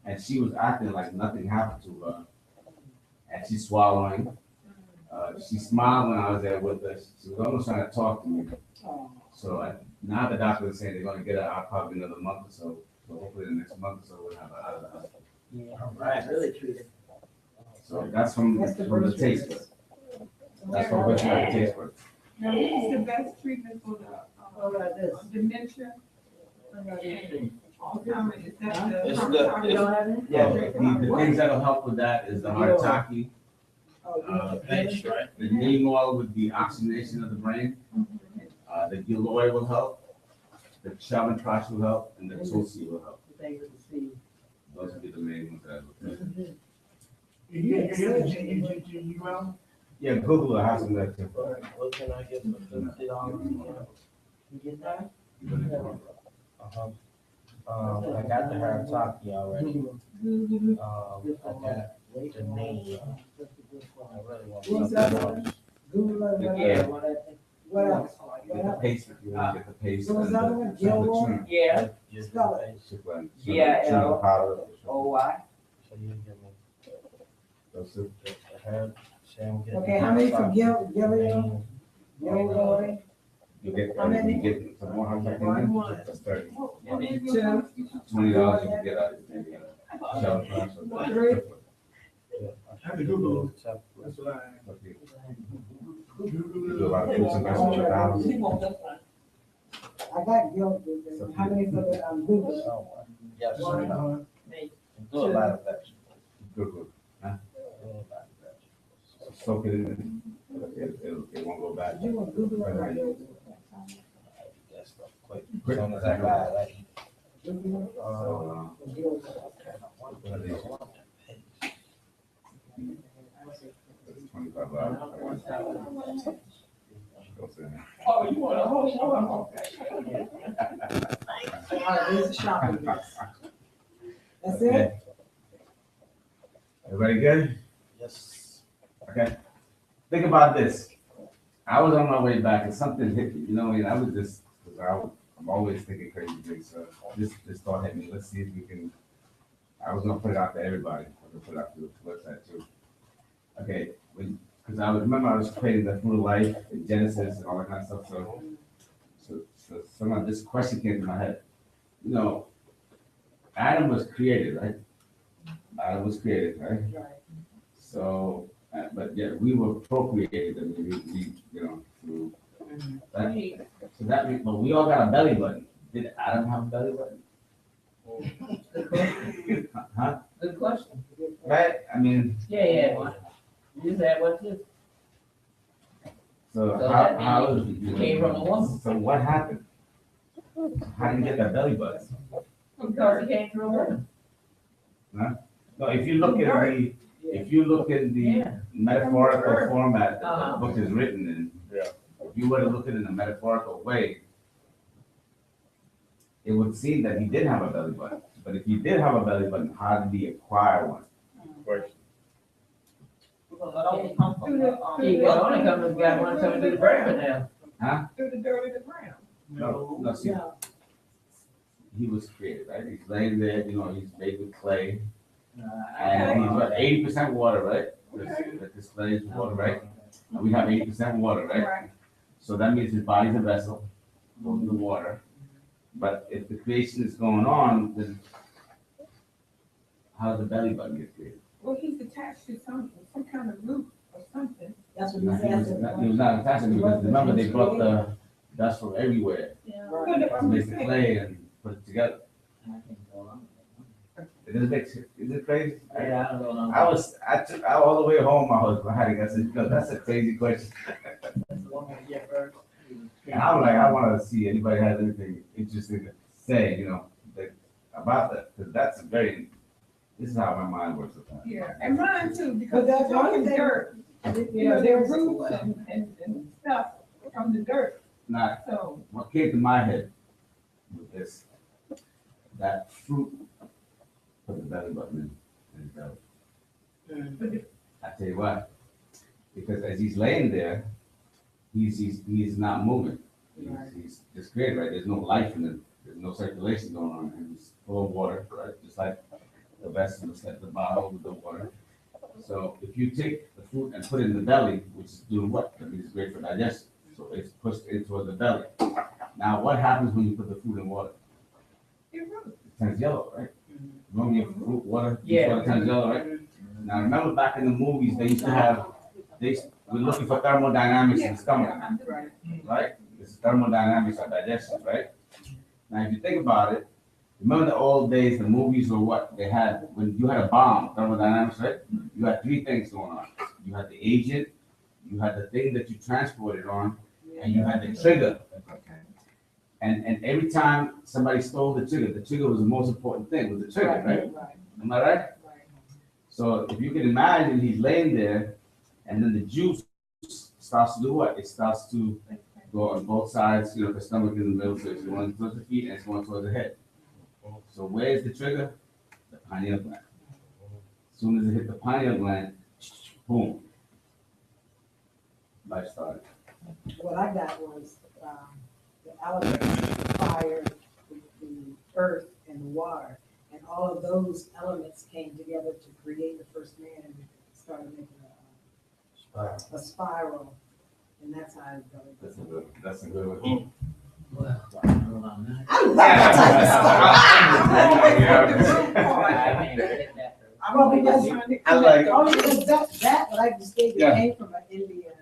and she was acting like nothing happened to her. And she's swallowing. She smiled when I was there with her. She was almost trying to talk to me. So now the doctor is saying they're going to get her out probably another month or so. So hopefully the next month or so we'll have her out of the hospital. Yeah, right, really treated. So that's from the taste bud. That's from the taste bud. Now, what is the best treatment for the dementia? Alzheimer's, is that the? It's the- Yeah, the things that'll help with that is the haritaki, Bench, right? the neem oil with the oxygenation of the brain, the giloy will help, the chyawanprash will help, and the tulsi will help. Those would be the main ones that I look at. You have the GGGUL? Yeah, Google will have some of that too. What can I get for $50? You get that? Uh-huh. I got the haritaki already. I got the name. I really want What's something that? else. Google, Yeah. what else? Get the paste if you want to get the paste. What was that one? Gilmore? Yeah. Just Spell the it. base. Yeah, powder. OY. So you give me Those two. just the herb, Sam, get Okay, the how many for haritaki, Gilliam? Gilroy? You get, How many? you get some more haritaki, that's 30. What is Two. your- $20 you can get a chyawanprash or the- Three. I have to Google. That's what I. Okay. Google You do about fruits and vegetables with hours. I got Gilroy. How many for the, Google? Oh, yes, One. do a lot of vegetables. Good. Do a lot of vegetables. Soak it in. It won't go bad. You want Google or not Gilroy? That stuff quick. As soon as I got it, I eat. Google So, or Gilroy? it's $25. Oh, you want a whole one? Okay. All right, here's the shopping list. That's Okay. it? Everybody good? Yes. Okay. Think about this. I was on my way back and something hit me, you know, and I was just, I'm always thinking crazy things. So this thought hit me. Let's see if we can, I was gonna put it out to everybody. I was gonna put it out to the website too. Okay, because I would remember I was creating the full life in Genesis and all that kind of stuff. So some of this question came to my head. You know, Adam was created, right? Adam was created, right? Right. So, but yeah, we were procreated. I mean, we you know, through that. So that means, but we all got a belly button. Did Adam have a belly button? Huh? Good question. Right? I mean, Yeah. You said what this? so So how that how means is you came from a woman. So what happened? How did you get that belly button? Because he came through a woman. No, if you look in the Yeah. metaphorical format that Uh-huh. the book is written in, if you were to look at it in a metaphorical way, it would seem that he did have a belly button. But if he did have a belly button, how did he acquire one? Because it only comes from He could only come and got one coming to the ground now. through the dirt of the ground. No, see, No. he was created, right? He's laying there, you know, he's made with clay. And he's what, 80% water, right? This clay is water, right? And we have 80% water, right? Right. So that means his body's a vessel, goes in the water. But if the creation is going on, then how does the belly button get created? Well, he's attached to some kind of root or something. That's what He he's asking. was not attached to it because remember they brought the dust from everywhere to make the clay and put it together. Is it crazy? Yeah, I don't know. I took all the way home. I was writing. I said, "No, that's a crazy question." And I'm like, I want to see anybody has anything interesting to say, you know, about that because that's very. This is how my mind works sometimes. Yeah, and mine too, because But that's they're one talking thing- dirt. You know, their roots and stuff from the dirt, Now, so. what came to my head with this, that fruit put the belly button in his belly. I tell you what, because as he's laying there, he's not moving. He's just created, right? There's no life in him. There's no circulation going on. And he's full of water, right? Just like the vessel is at the bottom with the water. So if you take the fruit and put it in the belly, which is doing what? That means it's great for digestion. So it's pushed into the belly. Now, what happens when you put the fruit in water? It turns yellow, right? Remember your fruit, water, water turns yellow, right? Now, remember back in the movies, they used to have, we're looking for thermodynamics in the stomach, right? This is thermodynamics of digestion, right? Now, if you think about it, remember the old days, the movies were what? They had, when you had a bomb, thermodynamics, right? You had three things going on. You had the agent, you had the thing that you transported on, and you had the trigger. And every time somebody stole the trigger was the most important thing, was the trigger, right? Am I right? So if you can imagine, he's laying there, and then the juice starts to do what? It starts to go on both sides, you know, the stomach in the middle, so it's going towards the feet and it's going towards the head. So where's the trigger? The pineal gland. As soon as it hit the pineal gland, boom. Life started. What I got was, the elements, fire, the earth, and the water. And all of those elements came together to create the first man and started making a spiral. And that's how it goes. That's a good one. Well, I don't know about that. I love that type of stuff. I ain't get that. Well, because, I like- only because that, what I just gave you Yeah. came from an Indian,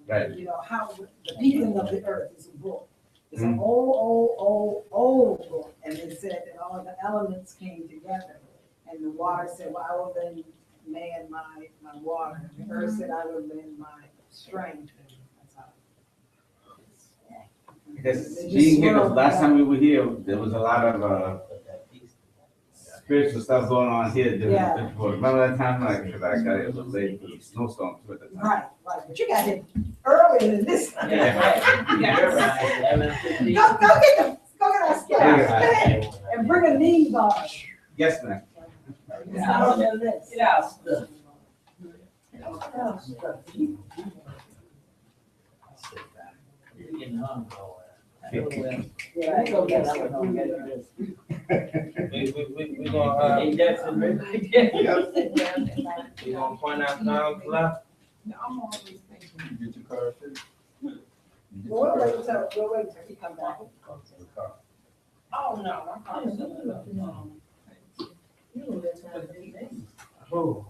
Right. you know, how, the beating of the earth is a book. It's an old book, and it said that all the elements came together. And the water said, well, I will lend man my water. The earth said, I will lend my strength. And that's how. Because They just being here, the swirl last it time we were here, there was a lot of spiritual stuff going on here. Yeah. Remember that time? Like, because I got it a little late for the snowstorm too at the time. Right, but you got it earlier than this. Yeah, right. You're right. 11:15. Go get our scouts and bring a knee bar. Yes, ma'am. Get out stuff. Get out stuff. You're getting hungry. Yeah, I know that. I was gonna get this. We gonna, Hey, Jackson, we gonna point out times left. I'm always thinking. You get your car fixed? We'll wait till he come back. Oh, no, my car is Oh.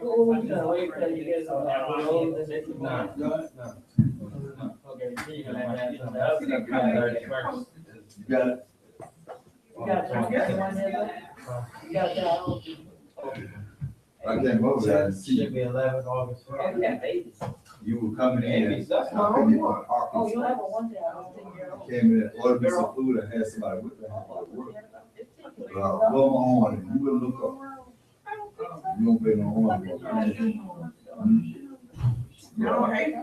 Oh, we gotta wait till you get some roads and then you Nah, go. no. Okay, so you're gonna have to have some kind of first. You got it? You got one there? You got that? I came over there and see Should be 11 August. you were coming in. That's not only one. Oh, you have a one day, I was thinking you're. Came in, ordered me some food, and had somebody with me. Blow my horn, and you will look up. You don't pay no horn. No, hey,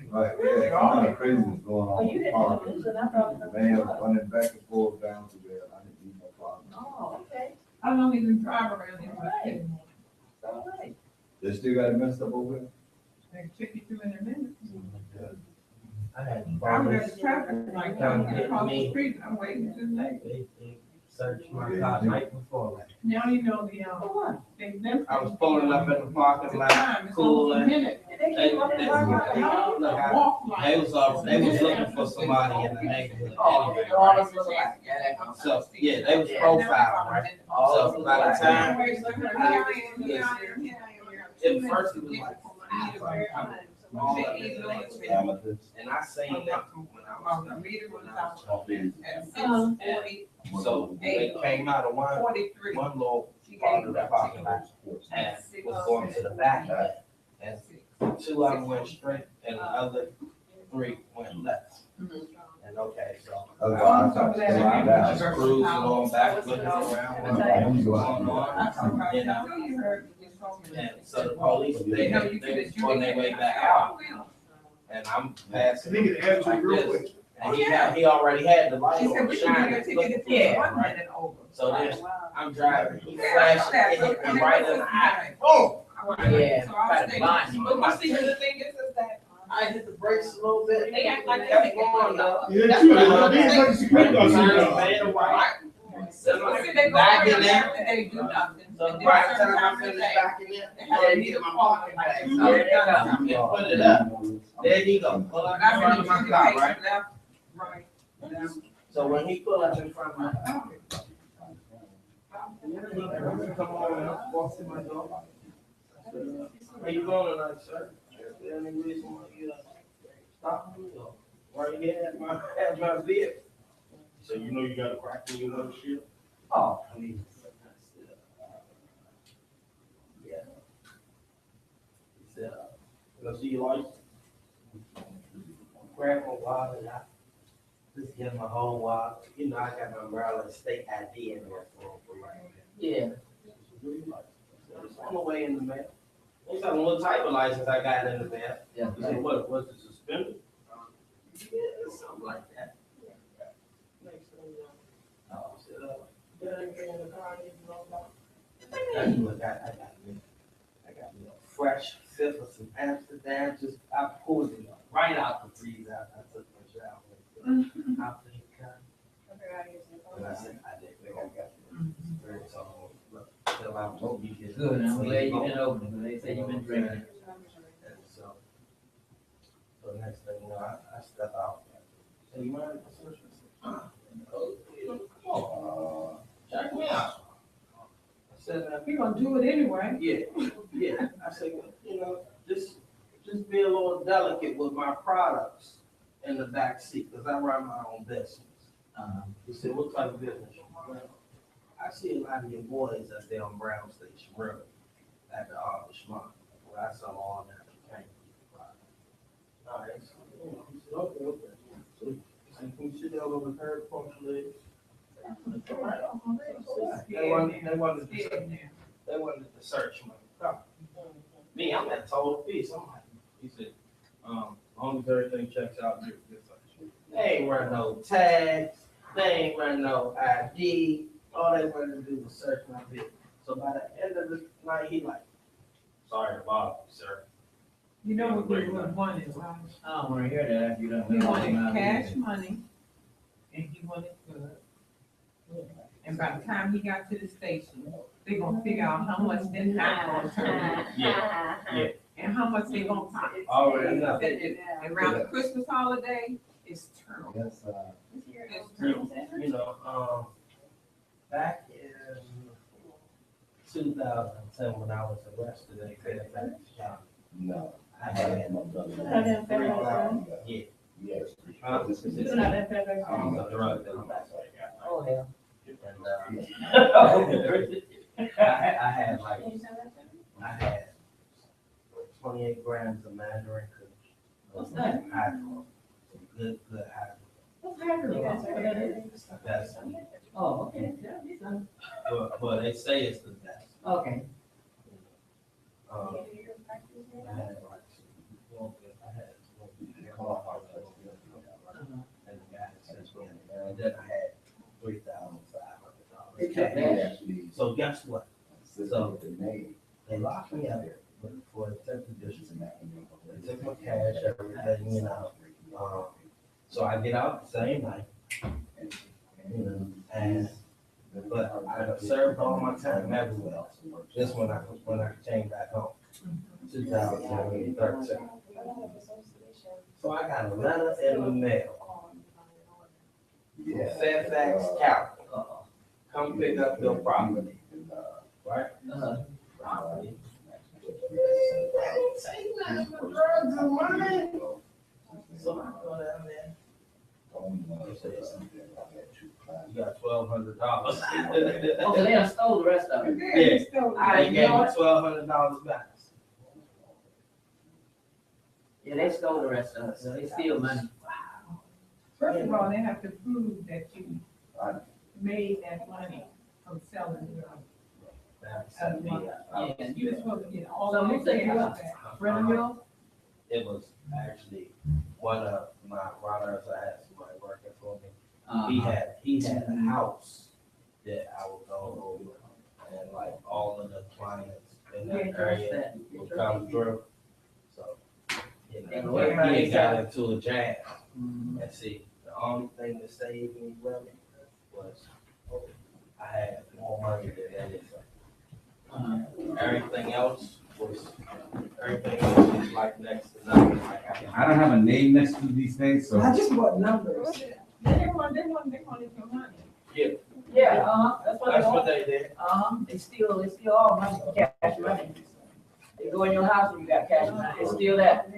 Right, yeah, all kind of crazy is going Oh, on. you with didn't parking. know this, and I thought. The man running back and forth down to there, I didn't need no problem. Oh, okay, How long you been driving around here? all right. They still got it messed up over there? They took you through in a minute. I had I'm problems. at traffic, like, Come I'm get across the me. street, I'm waiting too late. They searched my car night before. Now you know the, what? they left. I was pulling up in the parking lot, Time, it's cool, almost a and minute. They keep on the line. look, Walk like. they was looking for somebody in the neighborhood Oh, anyway, they always right? look like, yeah, So, yeah, they was profiling, right? So by the time, at first it was like, all of it. And I seen that when I was so they came out of one little part of the parking lot and was going to the back of it. And two of them went straight and the other three went left. And okay, so I was cruising on back, looking around, what's going on, you know? And so the police, they was on their way back out. And I'm passing. I think it answered like real this. quick. And he already had the light She said, on we should shining. get a ticket to Yeah, 1 right. minute over. So then I'm driving, he flashing, it hit me right in the eye. Oh! Yeah, So I was thinking, but my secret thing is that I hit the brakes a little bit. they act like they Kept think going though. Yeah, true. They ain't like security guards in there. Man, right. so they go Back in around there. after they do nothing. So And then by the certain time I times of finished day, backing in, they have to need a parking like that. So There they they done go. something. and put it up. There he go, pull up But in I front mean, of my you car, can right? take left, right, down. So when he pull up in front of my car, come on, walk through my door. Where you going tonight, sir? Is there any reason why you stop me or right here at my vehicle? So you know you got a crack in your windshield? Oh, please. Yeah. He said, go see your license. Grab my wallet, I just give him a whole wallet. You know, I got my Maryland state ID in there for right. Yeah. It's on the way in the mail. He's like, what type of license I got in the mail? Yeah. He said, what, was it suspended? Yeah, something like that. Next thing you know, I said, did anything in the car, you know about? Look, I got me a fresh sip of some Amsterdam, just, I pulled it right out the freezer. I took my shower. Out the car. And I said, I did think I got it. Very tall. Look, till I told you. Good, I'm glad you've been open, because they say you've been drinking. And so next thing you know, I step out. Say, you mind if I search this? Oh, you know, come on, check me out. I said, We gonna do it anyway. yeah. I said, you know, just be a little delicate with my products in the back seat, because I run my own business. He said, what type of business? Well, I see a lot of your boys up there on Brown Station Road at the Arbishman, where I sell all natural cane. All right, so, you know, he said, okay. So, he said, can you sit down over the curb, punch your legs? All right. They wanted to search my car. Me, I'm at total peace. I'm like, he said, long as everything checks out, you're good. They ain't run no tags, they ain't run no ID. All they wanted to do was search my vehicle. So by the end of the night, he like, sorry to bother you, sir. You know what we would want is, I don't wanna hear that, you don't. we wanted cash money, and he wanted good. And by the time he got to the station, they gonna figure out how much that not gonna turn. Yeah, yeah. And how much they gonna pay. Already know. And around the Christmas holiday, it's terrible. Yes, It's terrible. You know, back in 2010 when I was arrested in Fairfax County, no. I had yeah. Yes. I was a drug dealer. Oh, hell. And, I had like, I had 28 grams of mandarin kush. What's that? Hydro. Good hydro. What's happening? That's, Oh, okay. but they say it's the best. Okay. I had like, and the guy said, and then I had $3,500. So guess what? So they locked me up for attempted distribution. They took my cash, everything, you know. So I get out the same night, you know, and but I served all my time everywhere. Just when I came back home, 2013. So I got a letter in the mail. Fairfax County, come pick up your property, right? Property. Say nothing but drugs and money. So I go down there. You got $1,200. Oh, so they done stole the rest of it. Yeah, I gave me $1,200 back. Yeah, they stole the rest of it, so they steal money. First of all, they have to prove that you made that money from selling drugs. Yeah. You're supposed to get all So of who set you that up? back. Friend of yours? It was actually one of my runners. I had somebody working for me. He had a house that I would go over, and like all of the clients in that area would come through. So, you know, he had got into a jam. And see, the only thing that saved me really was I had more money than anything. Everything else was like next to nothing. Like I don't have a name next to these things, so. I just want numbers. They want your money. Yeah, that's what they That's what want. they did. They steal all money, cash money. They go in your house and you got cash money, they steal that.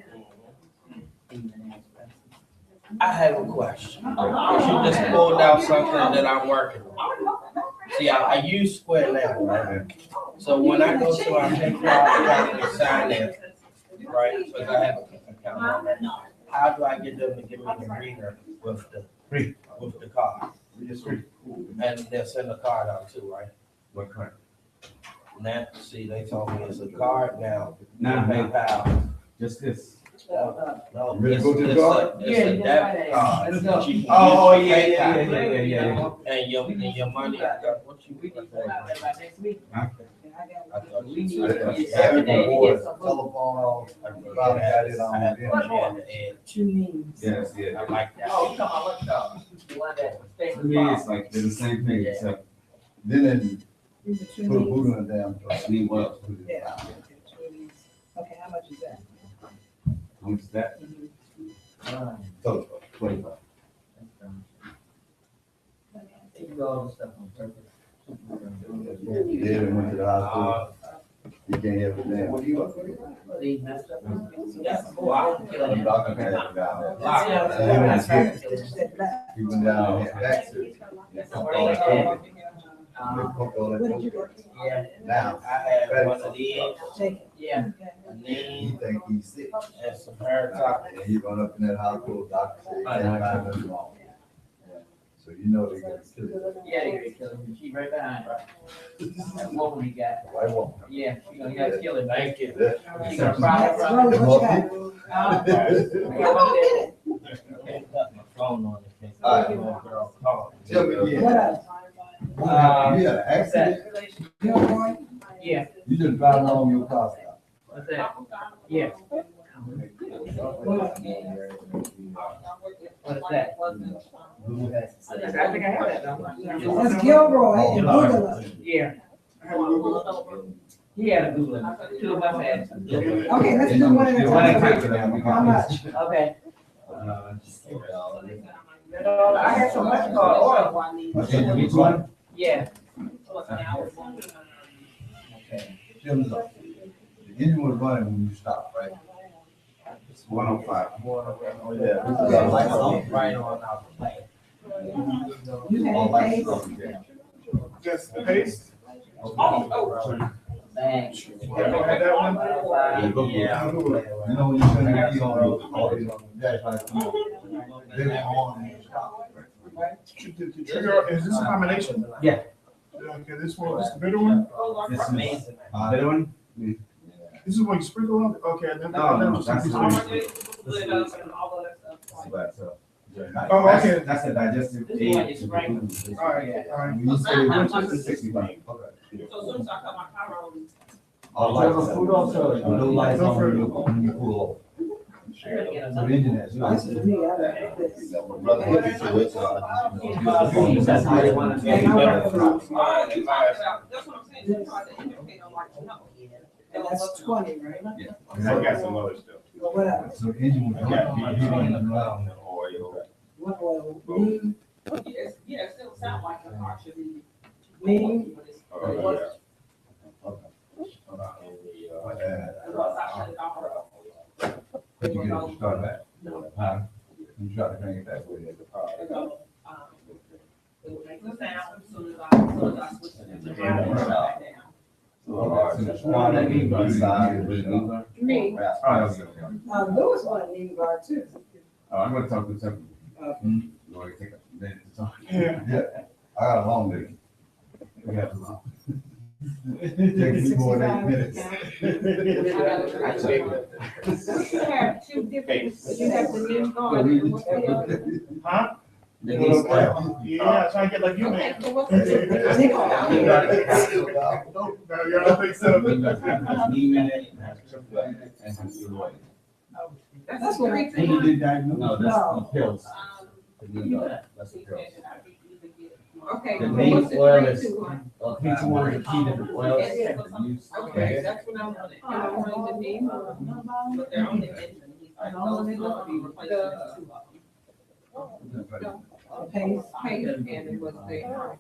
I have a question. You just pulled out something that I'm working on. See, I use Square now, right? So when I go to our pay card, I sign in, right? Because I have an account on that. How do I get them to give me the reader with the card? And they'll send a card out too, right? What card? Now, see, they told me it's a card now. Nah, PayPal. just this. No, Ready to go to the it's card? a debit card. Let's go. that you can Oh, use for yeah. PayPal. And your money, what you. We need to go out there by next week. I thought We you need said- to get every day to get some. Telephone, I probably got it on. I had them. one on the edge. Two names. Yes, yeah. I like that. Oh, you talking about what dog? The one that stays To in me, the it's like, they're the same thing, except Then they These are two put a names. boot in the damn truck. me, what? Yeah. Two names. Okay, how much is that? How much is that? Telephone. 25. They do all the stuff on purpose. Yeah, they went to the hospital. You can't have it down. Well, they messed up. That's a lot. The doctor had it down. That's right. He went down, had accident. They pumped all that coke. They pumped all that What did you coke. get? Yeah, Now, I had one of these, Take it. yeah. and he then, think he's sick. and some hair top. And he run up in that hospital, doctor said, he can't find nothing wrong. So you know they got to kill it. Yeah, they kill him. She right behind, right? That woman he got. White woman. Yeah, you know, he got to kill him. Thank you. She got a Next, problem. Rose, what you got? My phone on it. Can't All right. see the little girl calling. Tell me again. What else? You had an What's that? accident? Gilroy? Yeah, You just driving along your car stop. what's that? Yeah. What's that? I think I have that number. That's Gilroy and Boogaloo. Yeah. He had a good one. Two of us had. Okay, let's do one at a time. How much? Okay. I had so much called oil. Which one? Yeah. Okay. Tell me something. The engine was running when you stopped, right? 105. Oh, yeah. Right on out the plane. You All had lights pace. off, yeah. Just the paste. Thanks. You had that one? Yeah. You know, when you turn the key on, all these on the dash lights, they were on and you stop. The trigger, is this a combination? Yeah. Okay, this one, this the bitter one? This is Amazing. Better one? This is when you sprinkle on? Okay, I never. No, that's Oh, okay. That's a digestive This one aid. is right. All right, all right. When you say which is the 65. Okay. So soon as I cut my car on. All lights. No lights on when you pull over. So the engine has. This is me, I like this. That's how they want to. And I work for those. That's what I'm saying, you try to indicate on like, no. And that's 20, right? And I got some other stuff. Well, what else? So the engine was running around. Oil. What oil? Lean, Yes, yeah, it still sound like the car should be. lean, Oh, yeah. But you get it to start back. Huh? You try to bring it back with it. It would make the sound as soon as I switch it to drive it back down. me. Lewis wanted lean guard too. I'm gonna talk to something. Okay. You want to take a minute to talk? Yeah. Yeah, I got a long day. We have a lot. Takes me more than 8 minutes. You have two different, you have the new guard and what's the other? Huh? The new style. Yeah, try to get like you, Okay, man. so what's the? Take off. No, you don't think so? That's what I Who did that? No, that's the pills. The new dog. That's the pills. Okay. The so main what's the oil three, is, two, one? each one is a key different oils. Okay, that's what I'm running. And I'm running the name, But they're on the engine. He's like, those two will be replaced with two of them. pace. paint, and it was there.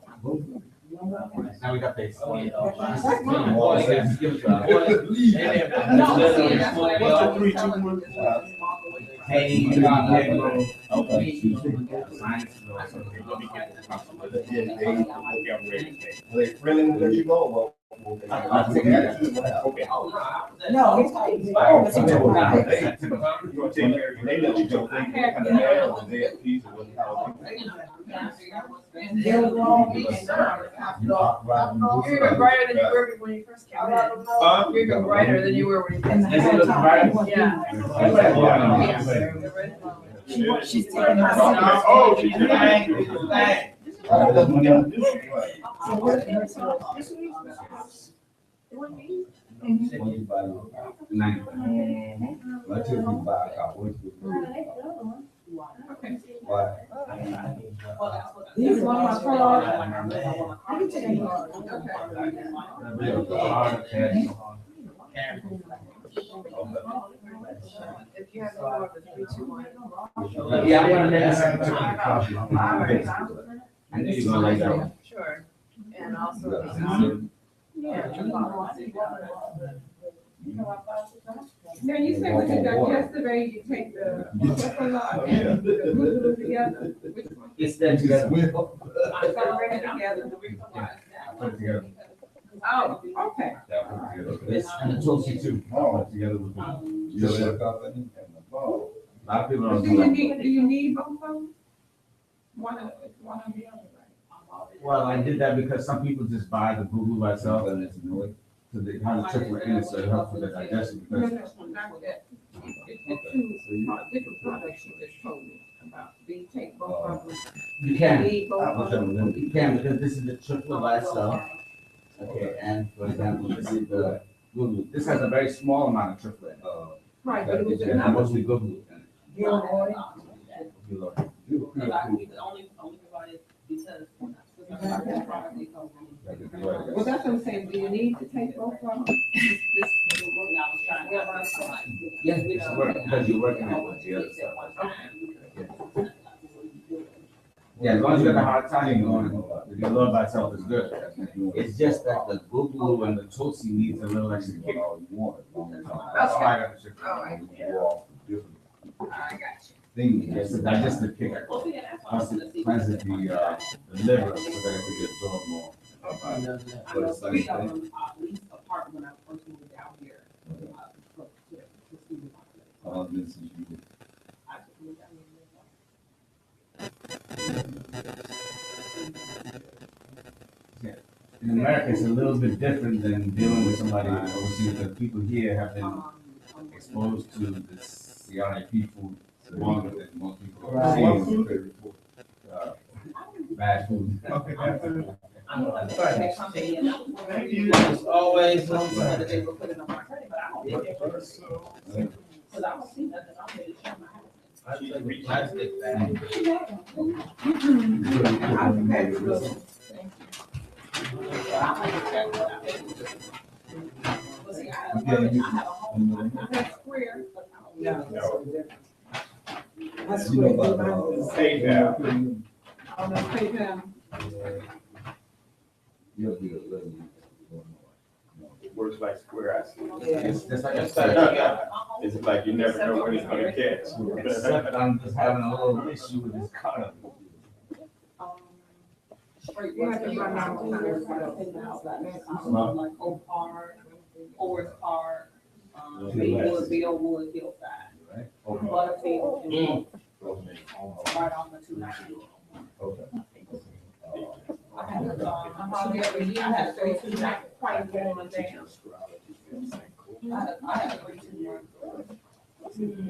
Now we got this. No, see, that's what What's the 3, 2, telling 1? you. Really, you go, I'll take that. Okay. No, it's pace. You gonna take care of, they let you go, they kind of mad or they at peace or whatever. Gilroy. You're even brighter than you were when you first came in. Huh? You're even brighter than you were when you And first the came in. whole time. Yeah. She's taking my Oh, seat. she's angry, she's angry. So what? when you buy your car. I tell you to buy a car, what you do? Why? These are one of my cars. I can take them. If you have the more of the 3, 2, 1. Yeah, I'm gonna make a I knew you were gonna like that one. Sure. And also. Now, you said what you done yesterday, you take the coconut and the boogaloo together. Which one? It's that together. I'm sorry, together. Put it together. Oh, okay. Yeah, put it together. This and the Tulsi too. Put it together with the. You know, company and the ball. A lot of people don't Do do you that. need both of them? One of the other, right? Well, I did that because some people just buy the boo boo by itself and it's annoying. So they have the triple in it, so it helps with the digestion. No, Because no, not that. It's the two different products you just told me about. Do you take both of them? you can, Need both of them? you can because this is the triple by itself. Okay, and for example, this is the boo boo. This has a very small amount of triple in it. Right, but it was And enough. mostly boo boo in it. Only about it because. Well, that's what I'm saying, do you need to take both of them? Yeah, it's work, because you're working on with the other stuff. Yeah, as long as you got the hard time going, your load by itself is good. It's just that the boo boo and the tootsie needs a little extra kick. That's why I got the chicken. I got you. Thing, it's a digestive kick. Plus it cleanses the liver so that it can get absorbed more. But it's like, At least apart when I first moved down here. this is you. In America, it's a little bit different than dealing with somebody overseas, because people here have been exposed to this CRIP food longer than most people are seeing. Bad food. It's always something that they will put it on my credit, but I don't think it works. Cause I don't see nothing on there to show my house. I take plastic bag. That's square. That's what PayPal. On the PayPal. It works like Square, I see. It's just like It's I it's like you never know when it's gonna catch. except I'm just having a little issue with this card. You have to run out on your Like Oak Park, Forest Park, Billwood, Hillside, Butterfield, and right on the 290. I had 32, not quite warm down. I had 32.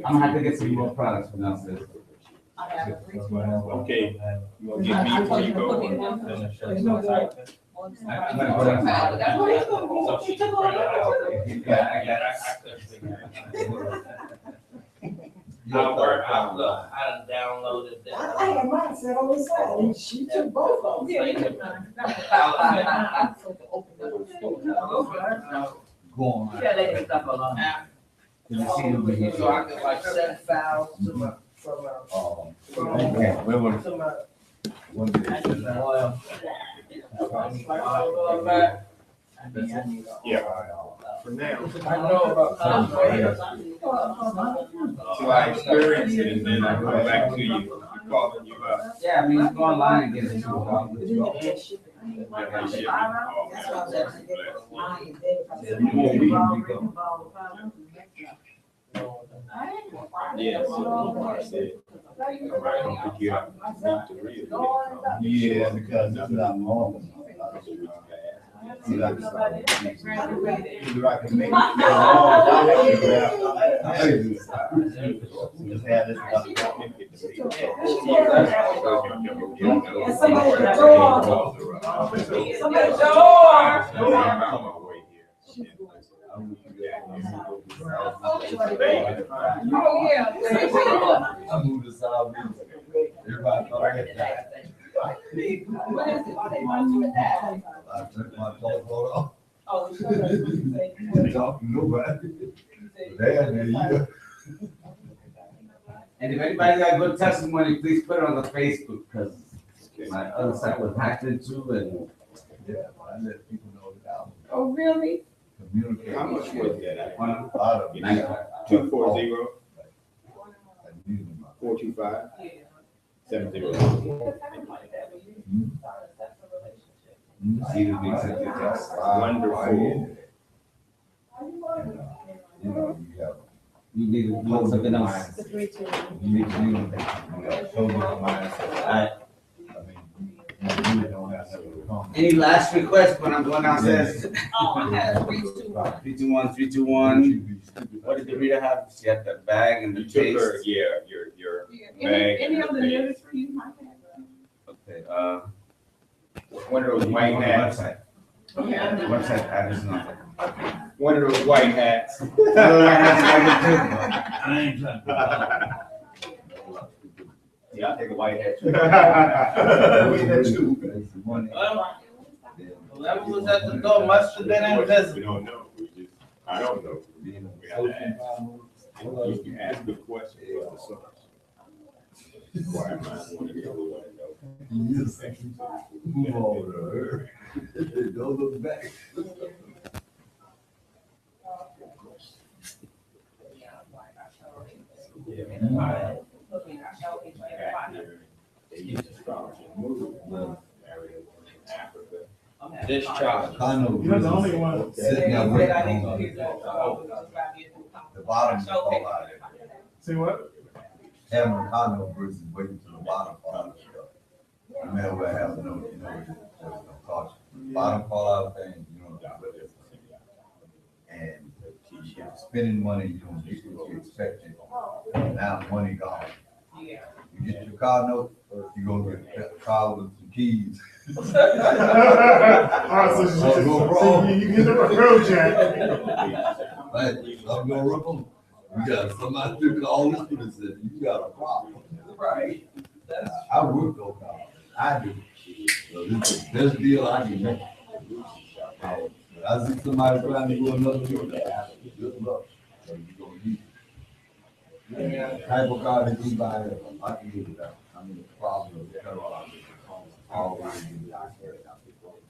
I'm gonna have to get some more products from downstairs. I have 32. Okay, you gonna get me before you go? There's no more. I'm gonna go downstairs. That's what it's gonna be. She took all Yeah, I got it. I downloaded that. I had mine set on the side, and she took both of them. Yeah, you took mine. Go on. Yeah, they can stop along. You see over here. So I can like send files to my, from Okay, where was to my, what did it say? oil. Yeah, for now. I know about. So I experience it and then I come back to you, calling you up. Yeah, I mean, you go online and get it. That's why I said I get mine, Yeah. Yeah, because it's not normal. See, like, Nobody. I can make Just have this. And somebody at the door. Somebody at the door. Oh, yeah. I moved to South Beach. Everybody thought I had that. What is it? Are they ones with that? I took my telephone off. Oh, Talking to nobody. Damn, yeah. And if anybody got good testimony, please put it on the Facebook, because my other site was hacked into, and yeah, I let people know that Oh, really? communicate. How much was that? One of the out of 240 425 70. Wonderful. You need to look something else. You need to show me the mindset. Any last requests when I'm going downstairs? Oh, I had 321. 321, 321. What did the reader have? She had the bag and the You took her, taste. yeah, your bag. Any and other your literature you might have? Okay, one of those white hats. website. Website address and all One of those white hats. that. I ain't trying to. Yeah, I take a white hat. Whoever was at the door must have been We invisible. don't know. I don't know. We have to ask. You can ask the question for the source. Why am I want to hear what I know? Move over. Don't look back. They used to start to move. Area in Africa. Discharge. I know. You're the only one. Sitting there waiting on the bottom fall out of it. See what? Having a condo versus waiting till the bottom fall out of it. You may well have to know, you know, what's gonna cost you. Bottom fall out thing, you know, and spending money, you don't get what you expected. Now money gone. Yeah. You get your car note, you gonna get a car with some keys. All right, so you get the road jack. Right, I'm gonna rip them. You got somebody to call this one and said, you got a problem. Right. I work those cars. I do. So this is the best deal I can make. I see somebody trying to go another route. Good luck. So you gonna use it. Type of car that you buy, I can get it out. I mean, the problem is always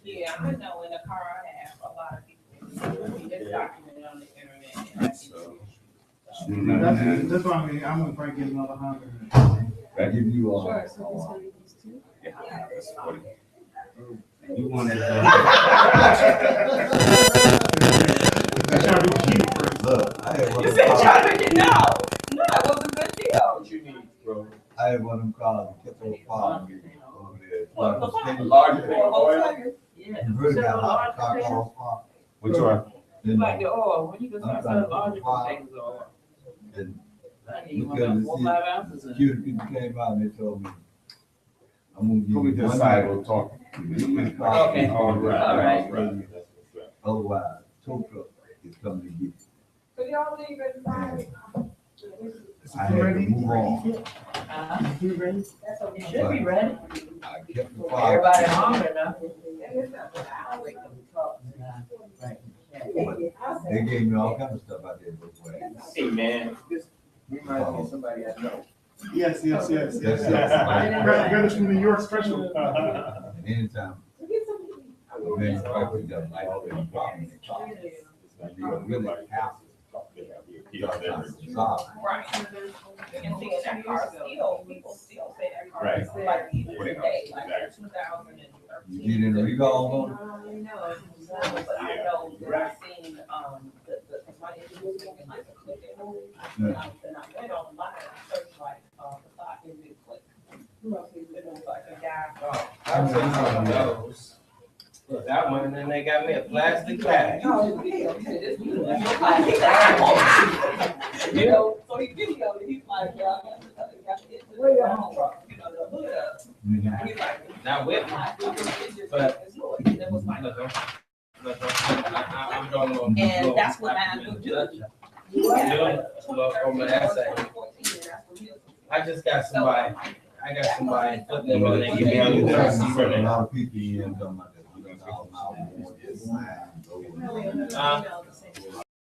Yeah, I know in the car I have a lot of people, it's documented on the internet. That's why I'm gonna probably get another 100. I give you all. Sure, so he's gonna use two. That's 40. You want that? Look, I had one You of said them try cars. to get, no, it was a good deal. What you need, bro? I had one of them cars that kept on falling over there. What, the fire? Large thing. Volkswagen? Yeah. You really got a lot Large of car container. calls. Which one? Like the oil, when you can start selling larger containers of oil. And I need look one at about this, 4 or 5 ounces in it. security people came out and they told me, I'm gonna give Put me you to the one side, night. we'll talk. Okay. All right. Otherwise, tow truck is coming to get you. So y'all leave it fine? I had to move on. You ready? You should be ready. I kept the fire. Everybody hungry now. They gave me all kinds of stuff out there both ways. Hey, man, this reminds me of somebody I know. Yes. Yes. Brothers from New York special. And anytime, I mean, I picked up like already problem. You really have to. Right. And see, in that car still, people still say that car is Right. like even today, like 2013. You get in the recall on it? But I know that I've seen, the, my interviews looking like a click and roll. And I went online, I searched like, the thought in big click. It was like a guy. I've seen some of those. Look, that one, and then they got me a plastic bag. Oh, yeah, this dude was just like, he's like, I want it. You know, so he videoed it, he's like, yeah, I got to get to the truck, you know, the hood up. And he's like, Not with me. but it was like, I'm going on. and that's what I do. On my essay. I just got somebody, putting them in their email. A lot of people here talking about that. We don't know how more this line goes.